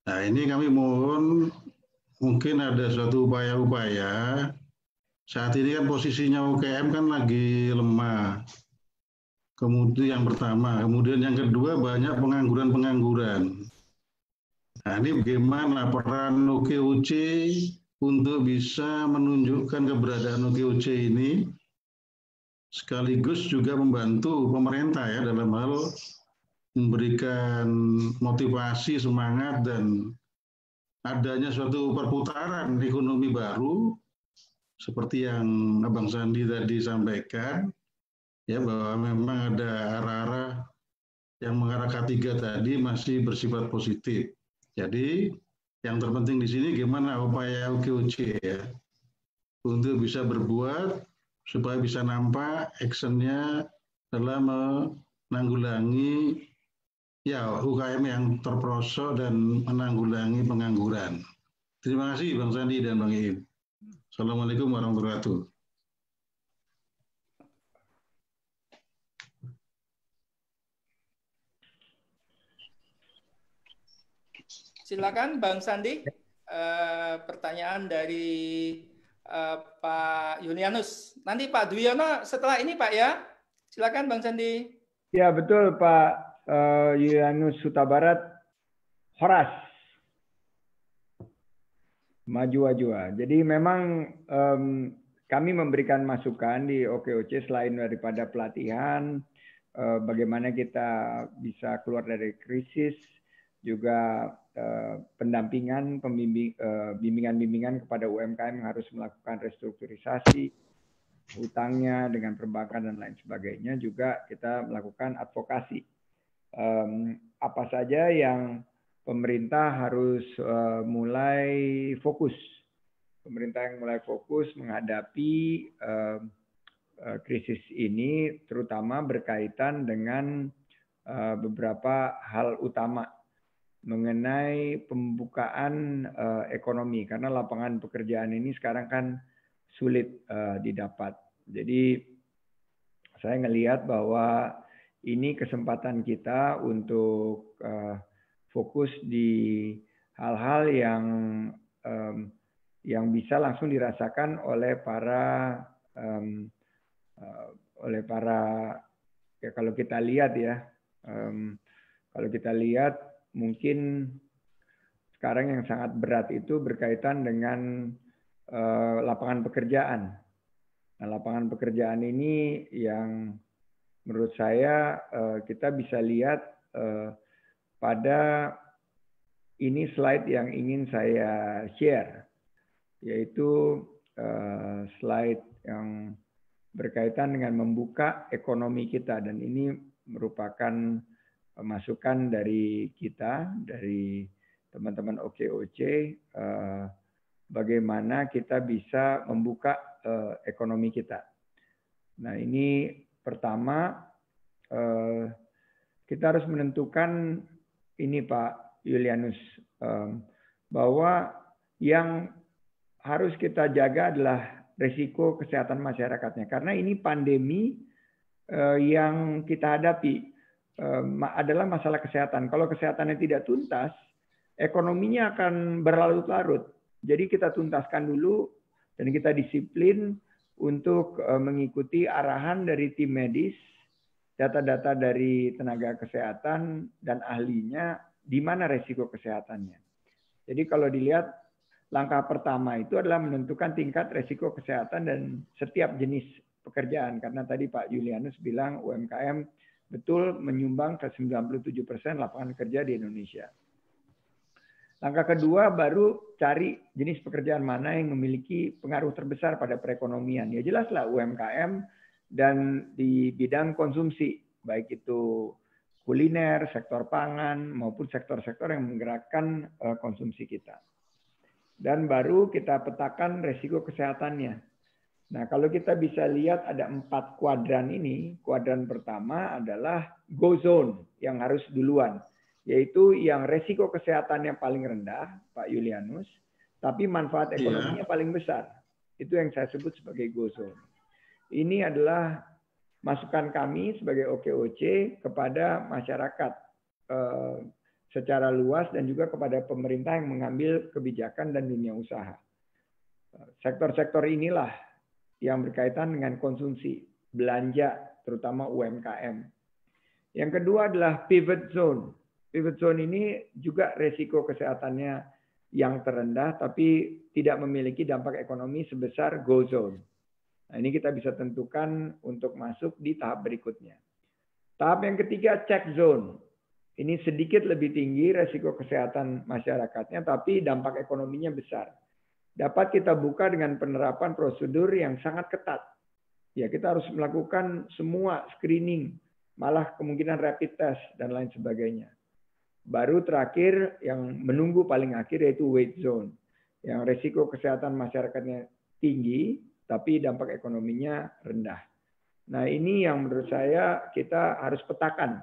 [SPEAKER 8] Nah, ini kami mohon mungkin ada suatu upaya-upaya. Saat ini kan posisinya UKM kan lagi lemah. Kemudian yang pertama, kemudian yang kedua banyak pengangguran-pengangguran. Nah, ini bagaimana peran OKOC untuk bisa menunjukkan keberadaan OKOC ini, sekaligus juga membantu pemerintah ya dalam hal memberikan motivasi, semangat, dan adanya suatu perputaran ekonomi baru seperti yang Abang Sandi tadi sampaikan ya, bahwa memang ada arah-arah yang mengarah K3 tadi masih bersifat positif. Jadi yang terpenting di sini gimana upaya OKOC ya untuk bisa berbuat supaya bisa nampak actionnya dalam menanggulangi ya UKM yang terperosok dan menanggulangi pengangguran. Terima kasih Bang Sandi dan Bang Iim. Assalamualaikum warahmatullahi wabarakatuh.
[SPEAKER 2] Silakan Bang Sandi, pertanyaan dari Pak Yulianus. Nanti Pak Dwiyono setelah ini Pak ya. Silakan Bang Sandi.
[SPEAKER 5] Ya betul Pak Yulianus Huta Barat, Horas. Maju-maju. Jadi memang kami memberikan masukan di OKOC selain daripada pelatihan, bagaimana kita bisa keluar dari krisis, juga pendampingan, bimbingan-bimbingan kepada UMKM yang harus melakukan restrukturisasi utangnya dengan perbankan dan lain sebagainya. Juga kita melakukan advokasi. Apa saja yang pemerintah harus mulai fokus. Pemerintah yang mulai fokus menghadapi krisis ini, terutama berkaitan dengan beberapa hal utama mengenai pembukaan ekonomi, karena lapangan pekerjaan ini sekarang kan sulit didapat. Jadi saya ngelihat bahwa ini kesempatan kita untuk fokus di hal-hal yang bisa langsung dirasakan oleh para ya kalau kita lihat ya, kalau kita lihat mungkin sekarang yang sangat berat itu berkaitan dengan lapangan pekerjaan. Nah, lapangan pekerjaan ini yang menurut saya kita bisa lihat pada ini slide yang ingin saya share, yaitu slide yang berkaitan dengan membuka ekonomi kita, dan ini merupakan masukan dari kita, dari teman-teman OKOC bagaimana kita bisa membuka ekonomi kita. Nah, ini pertama kita harus menentukan ini Pak Julianus, bahwa yang harus kita jaga adalah risiko kesehatan masyarakatnya. Karena ini pandemi yang kita hadapi adalah masalah kesehatan. Kalau kesehatannya tidak tuntas, ekonominya akan berlarut-larut. Jadi kita tuntaskan dulu dan kita disiplin untuk mengikuti arahan dari tim medis, data-data dari tenaga kesehatan dan ahlinya, di mana resiko kesehatannya. Jadi kalau dilihat, langkah pertama itu adalah menentukan tingkat resiko kesehatan dan setiap jenis pekerjaan. Karena tadi Pak Julianus bilang UMKM betul menyumbang ke 97% lapangan kerja di Indonesia. Langkah kedua baru cari jenis pekerjaan mana yang memiliki pengaruh terbesar pada perekonomian. Ya jelaslah UMKM dan di bidang konsumsi, baik itu kuliner, sektor pangan, maupun sektor-sektor yang menggerakkan konsumsi kita. Dan baru kita petakan resiko kesehatannya. Nah, kalau kita bisa lihat ada 4 kuadran ini. Kuadran pertama adalah go zone yang harus duluan, yaitu yang resiko kesehatannya paling rendah, Pak Julianus, tapi manfaat ekonominya paling besar. Itu yang saya sebut sebagai go zone. Ini adalah masukan kami sebagai OKOC kepada masyarakat secara luas dan juga kepada pemerintah yang mengambil kebijakan dan dunia usaha. Sektor-sektor inilah yang berkaitan dengan konsumsi, belanja, terutama UMKM. Yang kedua adalah pivot zone. Pivot zone ini juga resiko kesehatannya yang terendah, tapi tidak memiliki dampak ekonomi sebesar go zone. Nah, ini kita bisa tentukan untuk masuk di tahap berikutnya. Tahap yang ketiga, check zone. Ini sedikit lebih tinggi resiko kesehatan masyarakatnya, tapi dampak ekonominya besar. Dapat kita buka dengan penerapan prosedur yang sangat ketat. Ya, kita harus melakukan semua screening, malah kemungkinan rapid test, dan lain sebagainya. Baru terakhir, yang menunggu paling akhir, yaitu wait zone. Yang resiko kesehatan masyarakatnya tinggi, tapi dampak ekonominya rendah. Nah, ini yang menurut saya kita harus petakan.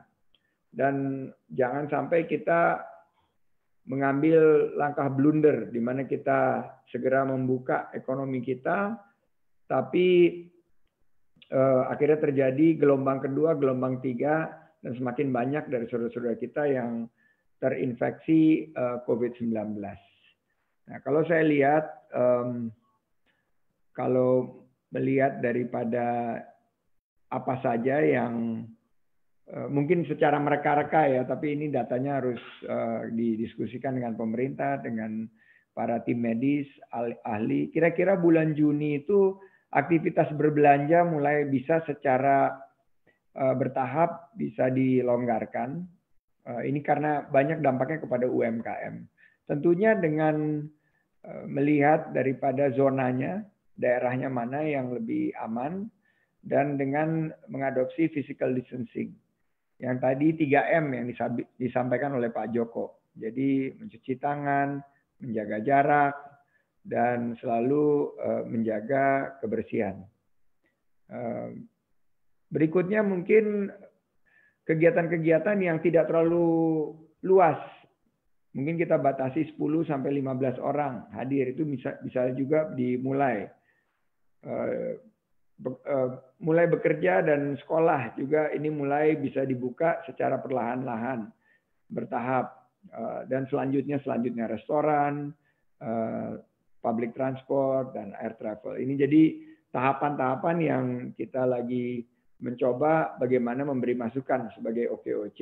[SPEAKER 5] Dan jangan sampai kita mengambil langkah blunder di mana kita segera membuka ekonomi kita, tapi akhirnya terjadi gelombang kedua, gelombang 3, dan semakin banyak dari saudara-saudara kita yang terinfeksi COVID-19. Nah, kalau saya lihat, kalau melihat daripada apa saja yang mungkin secara mereka-reka ya, tapi ini datanya harus didiskusikan dengan pemerintah, dengan para tim medis, ahli. Kira-kira bulan Juni itu aktivitas berbelanja mulai bisa secara bertahap bisa dilonggarkan. Ini karena banyak dampaknya kepada UMKM. Tentunya dengan melihat daripada zonanya, daerahnya mana yang lebih aman, dan dengan mengadopsi physical distancing. Yang tadi 3M yang disampaikan oleh Pak Joko. Jadi mencuci tangan, menjaga jarak, dan selalu menjaga kebersihan. Berikutnya mungkin kegiatan-kegiatan yang tidak terlalu luas. Mungkin kita batasi 10 sampai 15 orang hadir, itu bisa juga dimulai. Mulai bekerja dan sekolah juga ini mulai bisa dibuka secara perlahan-lahan, bertahap. Dan selanjutnya restoran, public transport, dan air travel. Ini jadi tahapan-tahapan yang kita lagi mencoba bagaimana memberi masukan sebagai OKOC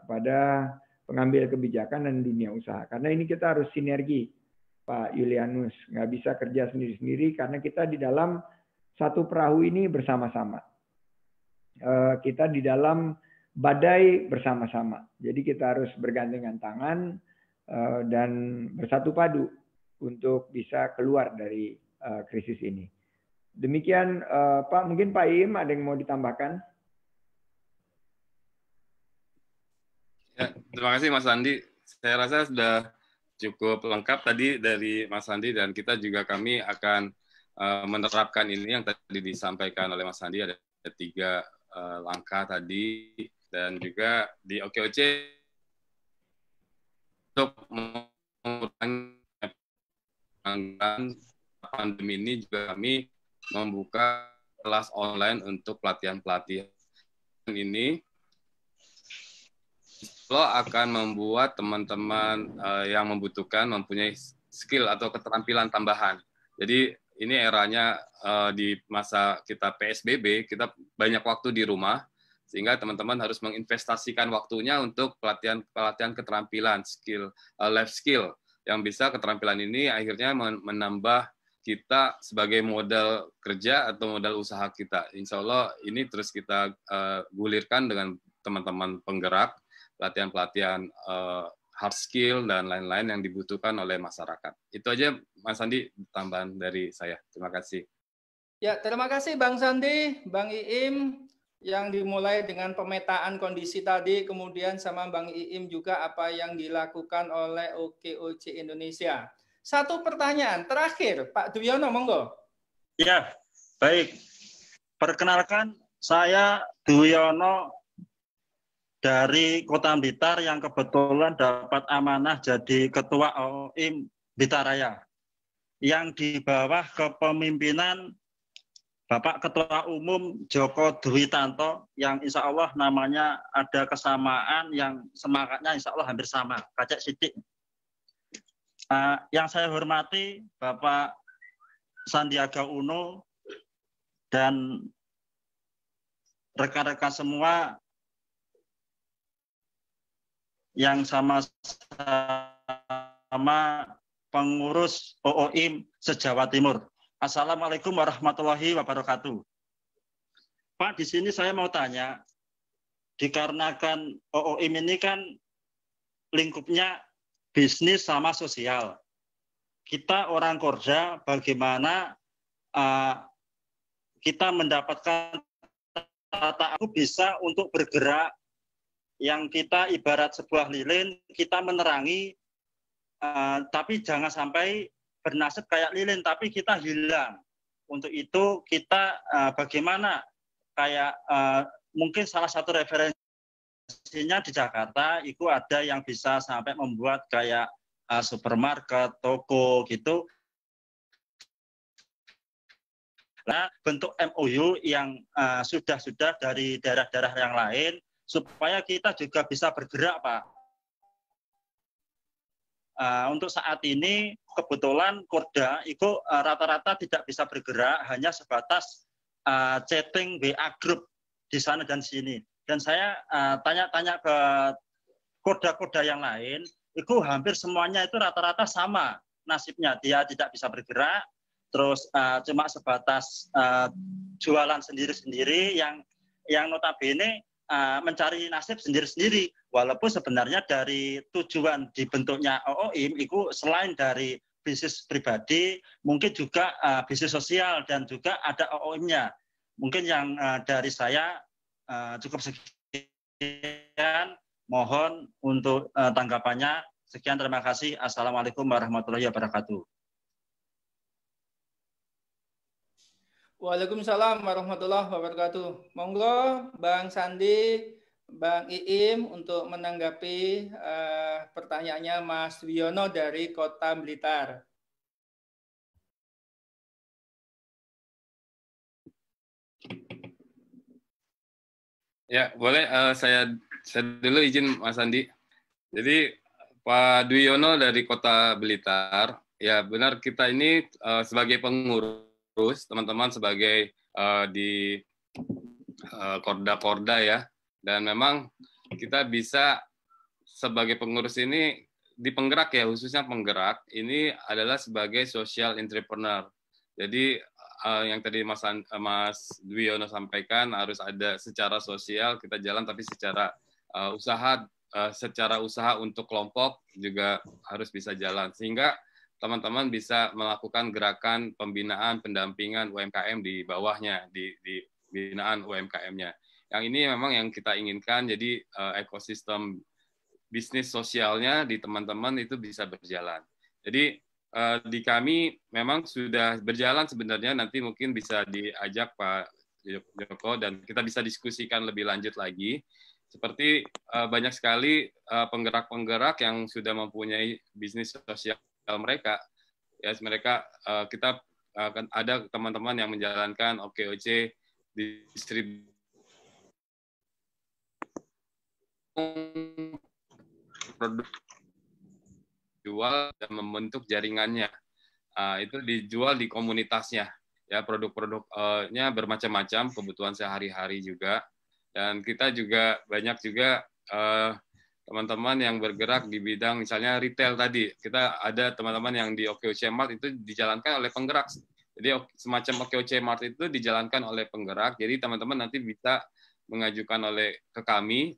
[SPEAKER 5] kepada pengambil kebijakan dan dunia usaha. Karena ini kita harus sinergi, Pak Julianus. Nggak bisa kerja sendiri-sendiri karena kita di dalam satu perahu ini bersama-sama. Kita di dalam badai bersama-sama. Jadi kita harus bergandengan tangan dan bersatu padu untuk bisa keluar dari krisis ini. Demikian Pak, mungkin Pak Im ada yang mau ditambahkan?
[SPEAKER 6] Ya, terima kasih Mas Andi. saya rasa sudah cukup lengkap tadi dari Mas Andi, dan kami akan menerapkan ini yang tadi disampaikan oleh Mas Andi, ada 3 langkah tadi, dan juga di OKOC untuk mengurangi pandemi ini juga kami membuka kelas online untuk pelatihan-pelatihan ini. Lo akan membuat teman-teman yang mempunyai skill atau keterampilan tambahan. Jadi ini eranya di masa kita PSBB, kita banyak waktu di rumah, sehingga teman-teman harus menginvestasikan waktunya untuk pelatihan keterampilan, life skill, yang bisa keterampilan ini akhirnya menambah kita sebagai modal kerja atau modal usaha kita. Insya Allah ini terus kita gulirkan dengan teman-teman penggerak, pelatihan-pelatihan hard skill dan lain-lain yang dibutuhkan oleh masyarakat. Itu aja Mas Andi, tambahan dari saya. Terima kasih.
[SPEAKER 2] Ya, terima kasih Bang Sandi, Bang Iim, yang dimulai dengan pemetaan kondisi tadi, kemudian sama Bang Iim juga apa yang dilakukan oleh OKOC Indonesia. Satu pertanyaan terakhir, Pak Duyono, monggo.
[SPEAKER 9] Ya, baik. Perkenalkan, saya Duyono dari Kota Blitar yang kebetulan dapat amanah jadi Ketua OIM Blitaraya, yang di bawah kepemimpinan Bapak Ketua Umum Joko Dwi Tanto, yang insya Allah namanya ada kesamaan, yang semangatnya insya Allah hampir sama, Kacek Sidik. Yang saya hormati Bapak Sandiaga Uno dan rekan-rekan semua yang sama-sama pengurus OOIM se-Jawa Timur. Assalamualaikum warahmatullahi wabarakatuh. Pak, di sini saya mau tanya, dikarenakan OOIM ini kan lingkupnya bisnis sama sosial. Kita orang Korda, bagaimana kita mendapatkan tata aku bisa untuk bergerak, yang kita ibarat sebuah lilin, kita menerangi, tapi jangan sampai bernasib kayak lilin, tapi kita hilang. Untuk itu kita bagaimana, kayak mungkin salah satu referensinya di Jakarta, itu ada yang bisa sampai membuat kayak supermarket, toko gitu. Nah, bentuk MOU yang sudah dari daerah-daerah yang lain, supaya kita juga bisa bergerak, Pak. Untuk saat ini, kebetulan Korda itu rata-rata tidak bisa bergerak, hanya sebatas chatting WA group di sana dan sini. Dan saya tanya-tanya ke Korda-Korda yang lain, itu hampir semuanya itu rata-rata sama nasibnya. Dia tidak bisa bergerak, terus cuma sebatas jualan sendiri-sendiri, yang notabene mencari nasib sendiri-sendiri. Walaupun sebenarnya dari tujuan dibentuknya OOIM itu selain dari bisnis pribadi, mungkin juga bisnis sosial, dan juga ada OOIM-nya. Mungkin yang dari saya cukup sekian. Mohon untuk tanggapannya. Sekian, terima kasih. Assalamualaikum warahmatullahi wabarakatuh.
[SPEAKER 2] Waalaikumsalam warahmatullahi wabarakatuh. Monggo Bang Sandi, Bang Iim untuk menanggapi pertanyaannya Mas Wiono dari Kota Blitar.
[SPEAKER 6] Ya, boleh saya dulu izin Mas Andi. Jadi Pak Duyono dari Kota Blitar, ya benar, kita ini sebagai pengurus, teman-teman sebagai di Korda-Korda ya, dan memang kita bisa sebagai pengurus ini di penggerak ya, khususnya penggerak ini adalah sebagai social entrepreneur. Jadi yang tadi Mas Dwiono sampaikan, harus ada secara sosial kita jalan, tapi secara usaha untuk kelompok juga harus bisa jalan, sehingga teman-teman bisa melakukan gerakan pembinaan pendampingan UMKM di bawahnya, di binaan UMKM-nya. Yang ini memang yang kita inginkan, jadi ekosistem bisnis sosialnya di teman-teman itu bisa berjalan. Jadi di kami memang sudah berjalan sebenarnya, nanti mungkin bisa diajak Pak Joko dan kita bisa diskusikan lebih lanjut lagi. Seperti banyak sekali penggerak-penggerak yang sudah mempunyai bisnis sosial mereka. Ya, mereka kita akan ada teman-teman yang menjalankan OKOC distribusi produk jual dan membentuk jaringannya. Itu dijual di komunitasnya. Ya, produk-produknya bermacam-macam, kebutuhan sehari-hari juga. Dan kita juga banyak juga teman-teman yang bergerak di bidang misalnya retail tadi. Kita ada teman-teman yang di OKOC Mart itu dijalankan oleh penggerak. Jadi semacam OKOC Mart itu dijalankan oleh penggerak. Jadi teman-teman nanti bisa mengajukan ke kami,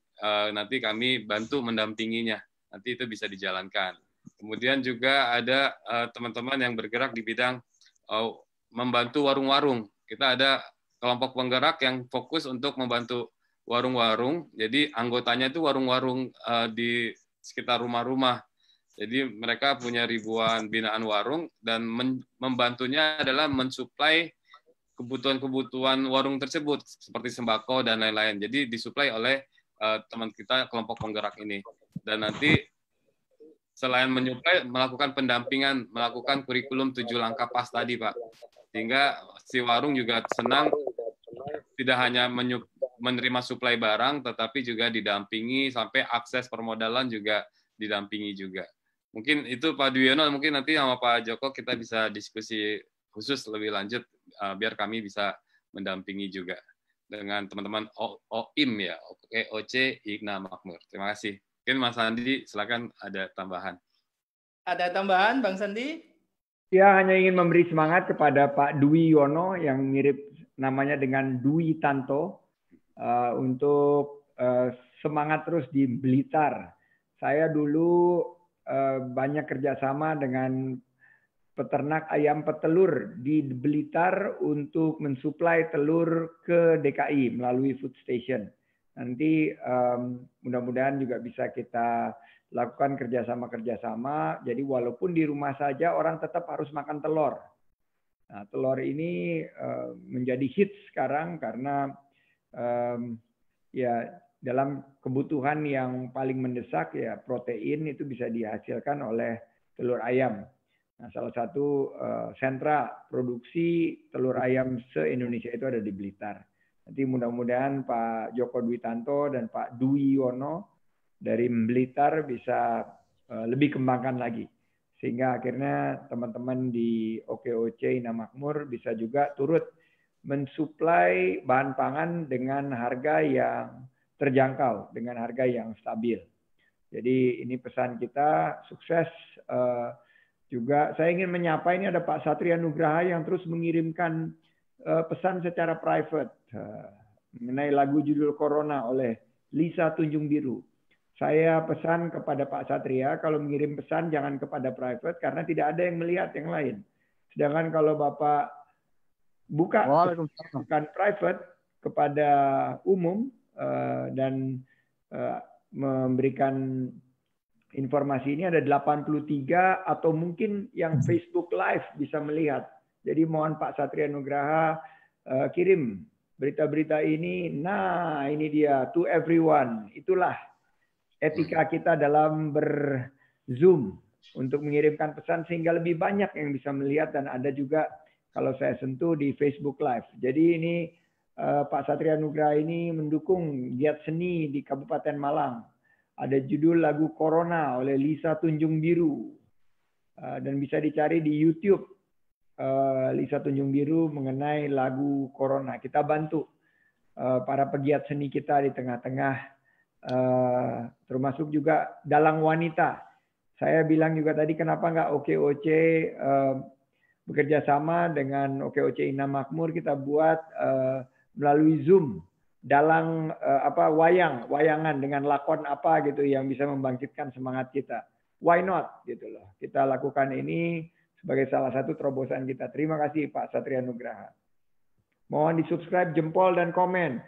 [SPEAKER 6] nanti kami bantu mendampinginya. Nanti itu bisa dijalankan. Kemudian juga ada teman-teman yang bergerak di bidang membantu warung-warung. Kita ada kelompok penggerak yang fokus untuk membantu warung-warung. Jadi anggotanya itu warung-warung di sekitar rumah-rumah. Jadi mereka punya ribuan binaan warung dan membantunya adalah mensuplai kebutuhan-kebutuhan warung tersebut seperti sembako dan lain-lain. Jadi disuplai oleh teman kita kelompok penggerak ini. Dan nanti selain menyuplai, melakukan pendampingan, melakukan kurikulum 7 langkah pas tadi, Pak. Sehingga si warung juga senang tidak hanya menerima suplai barang, tetapi juga didampingi sampai akses permodalan juga didampingi juga. Mungkin itu Pak Dwiono, mungkin nanti sama Pak Joko kita bisa diskusi khusus lebih lanjut, biar kami bisa mendampingi juga dengan teman-teman OIM ya, OKOC Ina Makmur. Terima kasih. Mungkin Mas Sandi, silakan ada tambahan.
[SPEAKER 2] Ada tambahan, Bang Sandi?
[SPEAKER 5] Ya, hanya ingin memberi semangat kepada Pak Dwi Yono yang mirip namanya dengan Dwi Tanto untuk semangat terus di Blitar. Saya dulu banyak kerjasama dengan peternak ayam petelur di Blitar untuk mensuplai telur ke DKI melalui food station. Nanti mudah-mudahan juga bisa kita lakukan kerjasama-kerjasama. Jadi walaupun di rumah saja orang tetap harus makan telur. Nah, telur ini menjadi hits sekarang karena ya dalam kebutuhan yang paling mendesak ya protein itu bisa dihasilkan oleh telur ayam. Nah, salah satu sentra produksi telur ayam se-Indonesia itu ada di Blitar. Nanti mudah-mudahan Pak Joko Dwitanto dan Pak Dwi Yono dari Blitar bisa lebih kembangkan lagi. Sehingga akhirnya teman-teman di OKOC Ina Makmur bisa juga turut mensuplai bahan pangan dengan harga yang terjangkau, dengan harga yang stabil. Jadi ini pesan kita, sukses. Juga saya ingin menyapa, ini ada Pak Satria Nugraha yang terus mengirimkan pesan secara private mengenai lagu judul Corona oleh Lisa Tunjung Biru. Saya pesan kepada Pak Satria, kalau mengirim pesan jangan kepada private karena tidak ada yang melihat yang lain. Sedangkan kalau Bapak buka bukan private kepada umum dan memberikan informasi ini ada 83 atau mungkin yang Facebook Live bisa melihat. Jadi mohon Pak Satria Nugraha kirim berita-berita ini. Nah, ini dia to everyone. Itulah etika kita dalam ber-Zoom untuk mengirimkan pesan sehingga lebih banyak yang bisa melihat dan ada juga kalau saya sentuh di Facebook Live. Jadi ini Pak Satria Nugraha ini mendukung giat seni di Kabupaten Malang. Ada judul lagu Corona oleh Lisa Tunjung Biru dan bisa dicari di YouTube. Lisa Tunjung Biru mengenai lagu Corona. Kita bantu para pegiat seni kita di tengah-tengah, termasuk juga dalang wanita. Saya bilang juga tadi kenapa nggak OKOC bekerja sama dengan OKOC Ina Makmur, kita buat melalui Zoom dalang wayangan dengan lakon apa gitu yang bisa membangkitkan semangat kita. Why not gitu loh. Kita lakukan ini sebagai salah satu terobosan kita. Terima kasih Pak Satria Nugraha. Mohon di-subscribe, jempol dan komen.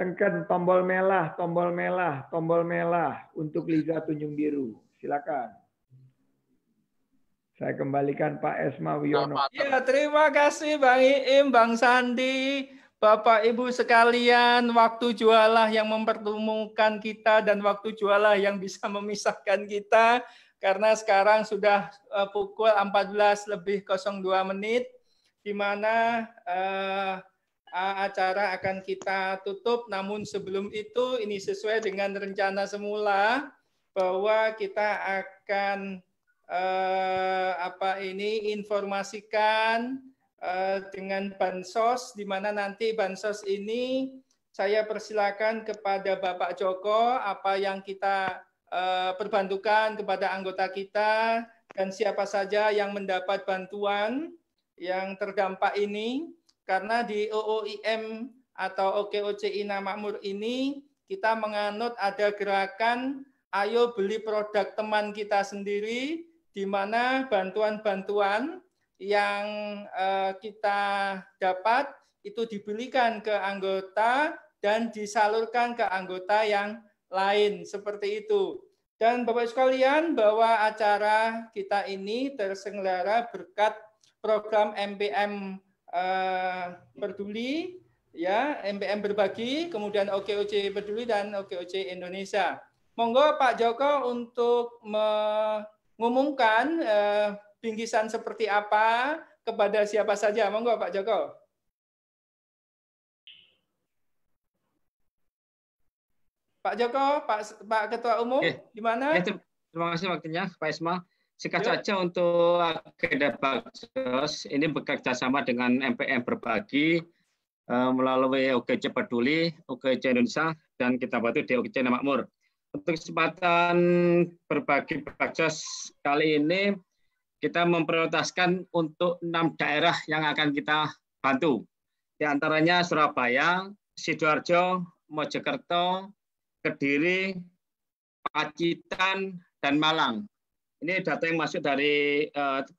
[SPEAKER 5] tekan tombol merah, tombol merah, tombol merah untuk Liza Tunjung Biru. Silakan. Saya kembalikan Pak Esma Wiono.
[SPEAKER 2] Ya, terima kasih Bang Iim, Bang Sandi, Bapak Ibu sekalian. Waktu jualah yang mempertemukan kita dan waktu jualah yang bisa memisahkan kita. Karena sekarang sudah pukul 14:02, di mana acara akan kita tutup. Namun sebelum itu, ini sesuai dengan rencana semula bahwa kita akan informasikan dengan bansos, di mana nanti bansos ini saya persilakan kepada Bapak Joko apa yang kita perbantukan kepada anggota kita dan siapa saja yang mendapat bantuan yang terdampak ini, karena di OOIM atau OKOC Ina Makmur ini kita menganut ada gerakan ayo beli produk teman kita sendiri, di mana bantuan-bantuan yang kita dapat itu dibelikan ke anggota dan disalurkan ke anggota yang lain, seperti itu. Dan Bapak sekalian, bahwa acara kita ini terselenggara berkat program MPM Peduli, ya, MPM Berbagi, kemudian OKOC Peduli dan OKOC Indonesia. Monggo Pak Joko untuk mengumumkan bingkisan seperti apa kepada siapa saja. Monggo Pak Joko. Pak Joko, Pak Ketua Umum, di mana?
[SPEAKER 3] Terima kasih waktunya Pak Isma. Singkat saja untuk agenda Baksos, ini bekerja sama dengan MPM Berbagi melalui OKC Peduli, OKC Indonesia, dan kita bantu di OKC Ina Makmur. Untuk kesempatan berbagi Baksos kali ini, kita memprioritaskan untuk 6 daerah yang akan kita bantu. Di antaranya Surabaya, Sidoarjo, Mojokerto, Kediri, Pacitan, dan Malang. Ini data yang masuk dari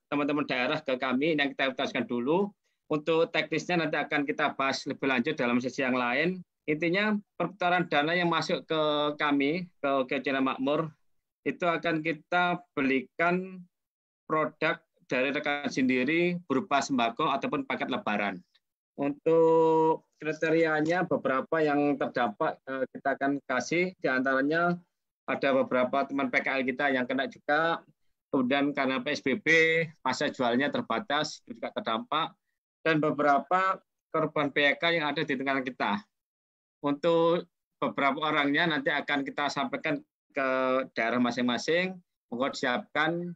[SPEAKER 3] teman-teman daerah ke kami, yang kita prioritaskan dulu. Untuk teknisnya nanti akan kita bahas lebih lanjut dalam sesi yang lain. Intinya perputaran dana yang masuk ke kami, ke OKC Ina Makmur, itu akan kita belikan produk dari rekan sendiri berupa sembako ataupun paket lebaran. Untuk kriterianya beberapa yang terdampak kita akan kasih, diantaranya ada beberapa teman PKL kita yang kena juga, kemudian karena PSBB masa jualnya terbatas juga terdampak, dan beberapa korban PHK yang ada di tengah kita. Untuk beberapa orangnya nanti akan kita sampaikan ke daerah masing-masing, monggo disiapkan,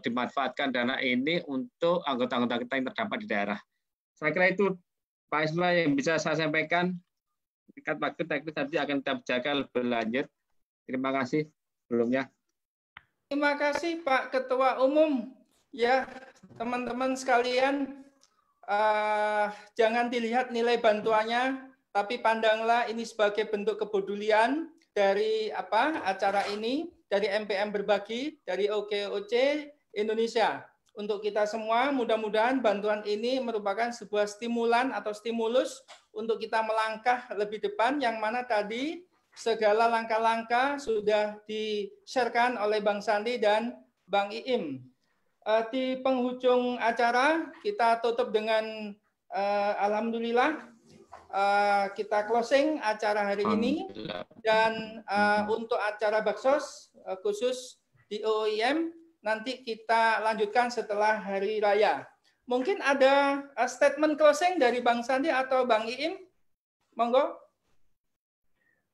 [SPEAKER 3] dimanfaatkan dana ini untuk anggota-anggota kita yang terdampak di daerah. Saya kira itu Pak Isma yang bisa saya sampaikan. Tingkat waktu teknis nanti akan kita bicarakan lebih lanjut. Terima kasih sebelumnya.
[SPEAKER 2] Terima kasih Pak Ketua Umum. Ya, teman-teman sekalian, jangan dilihat nilai bantuannya, tapi pandanglah ini sebagai bentuk kepedulian dari acara ini, dari MPM Berbagi, dari OKOC Indonesia. Untuk kita semua, mudah-mudahan bantuan ini merupakan sebuah stimulan atau stimulus untuk kita melangkah lebih depan, yang mana tadi segala langkah-langkah sudah di-sharekan oleh Bang Sandi dan Bang Iim. Di penghujung acara, kita tutup dengan alhamdulillah, kita closing acara hari ini, dan untuk acara Baksos khusus di OOIM nanti kita lanjutkan setelah hari raya. Mungkin ada statement closing dari Bang Sandi atau Bang Iim? Monggo.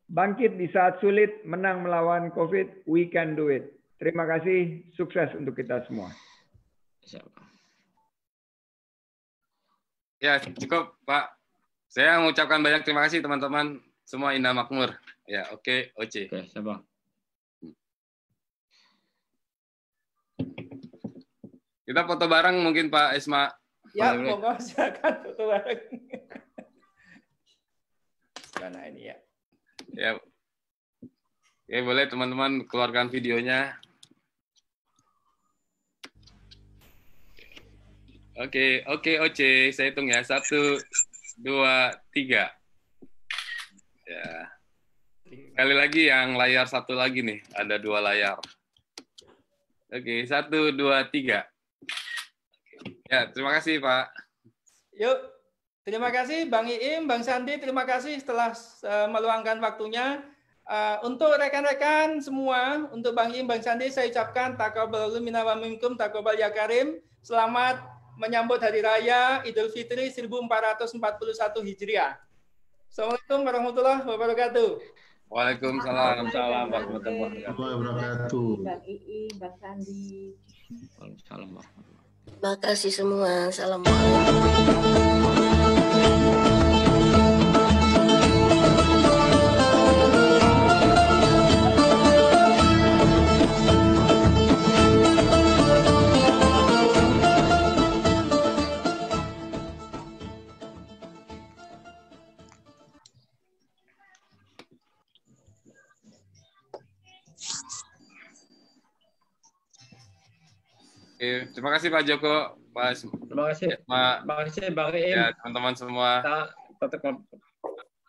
[SPEAKER 5] Bangkit di saat sulit, menang melawan COVID, we can do it. Terima kasih, sukses untuk kita semua.
[SPEAKER 6] Ya, cukup Pak. Saya mengucapkan banyak terima kasih teman-teman semua Ina Makmur. Ya, oke, OC.
[SPEAKER 3] Oke, siapa?
[SPEAKER 6] Kita foto bareng mungkin Pak Isma.
[SPEAKER 2] Ya, monggo silakan foto bareng. Mana ini ya?
[SPEAKER 6] Ya. Oke, boleh teman-teman keluarkan videonya. Oke, OC. Saya hitung ya. 1, 2, 3. Ya. Sekali lagi yang layar satu lagi nih, ada 2 layar. Oke, 1, 2, 3. Ya, terima kasih Pak.
[SPEAKER 2] Yuk, terima kasih Bang Iim, Bang Sandi, terima kasih setelah meluangkan waktunya. Untuk rekan-rekan semua, untuk Bang Iim, Bang Sandi, saya ucapkan taqabbalallahu minna wa minkum, taqabbal ya karim. Selamat menyambut Hari Raya Idul Fitri 1441 Hijriah. Assalamualaikum warahmatullahi wabarakatuh.
[SPEAKER 6] Waalaikumsalam.
[SPEAKER 3] Waalaikumsalam warahmatullahi
[SPEAKER 8] wabarakatuh.
[SPEAKER 1] Bang Iim, Bang Sandi.
[SPEAKER 3] Waalaikumsalam.
[SPEAKER 10] Terima kasih semua. Assalamualaikum.
[SPEAKER 6] Oke, terima kasih Pak Joko, Pak.
[SPEAKER 3] Terima kasih. Terima kasih Bang Iim.
[SPEAKER 6] Ya, teman-teman semua.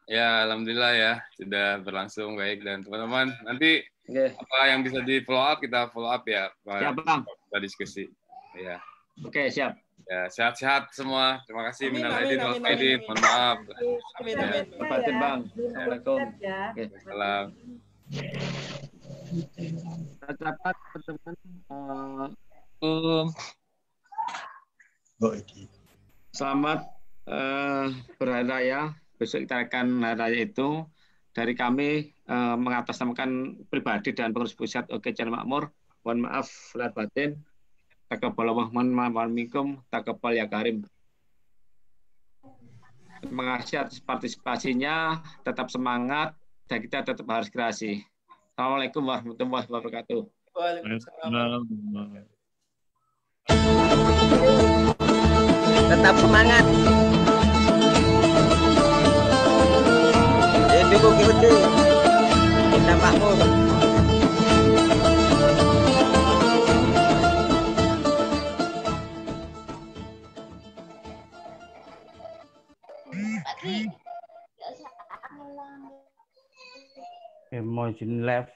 [SPEAKER 6] Ya, alhamdulillah ya sudah berlangsung baik, dan teman-teman nanti apa yang bisa di follow up kita follow up ya, Pak.
[SPEAKER 3] Siap, Bang.
[SPEAKER 6] Kita diskusi. Ya.
[SPEAKER 3] Oke, siap.
[SPEAKER 6] Ya, sehat-sehat semua. Terima kasih.
[SPEAKER 2] Amin,
[SPEAKER 6] Minal
[SPEAKER 2] amin,
[SPEAKER 6] aidin wal
[SPEAKER 2] amin,
[SPEAKER 6] faizin.
[SPEAKER 2] amin.
[SPEAKER 6] Mohon maaf.
[SPEAKER 2] Amin,
[SPEAKER 6] Ya.
[SPEAKER 2] amin.
[SPEAKER 3] Terima kasih, Bang. Assalamualaikum. Oke.
[SPEAKER 6] Salam.
[SPEAKER 3] Dapat teman-teman. Selamat berhari raya. Besok kita akan hari raya itu. Dari kami mengatasnamakan pribadi dan pengurus pusat Oke Channel Makmur. Mohon maaf lahir batin. Taqabbalallahu minna wa minkum, taqabbal ya karim. Terima kasih atas partisipasinya. Tetap semangat dan kita tetap harus kreasi. Assalamualaikum warahmatullahi wabarakatuh.
[SPEAKER 2] Waalaikumsalam.
[SPEAKER 10] Tetap semangat. Cukup gitu. Kita makmur.
[SPEAKER 11] Emotion left.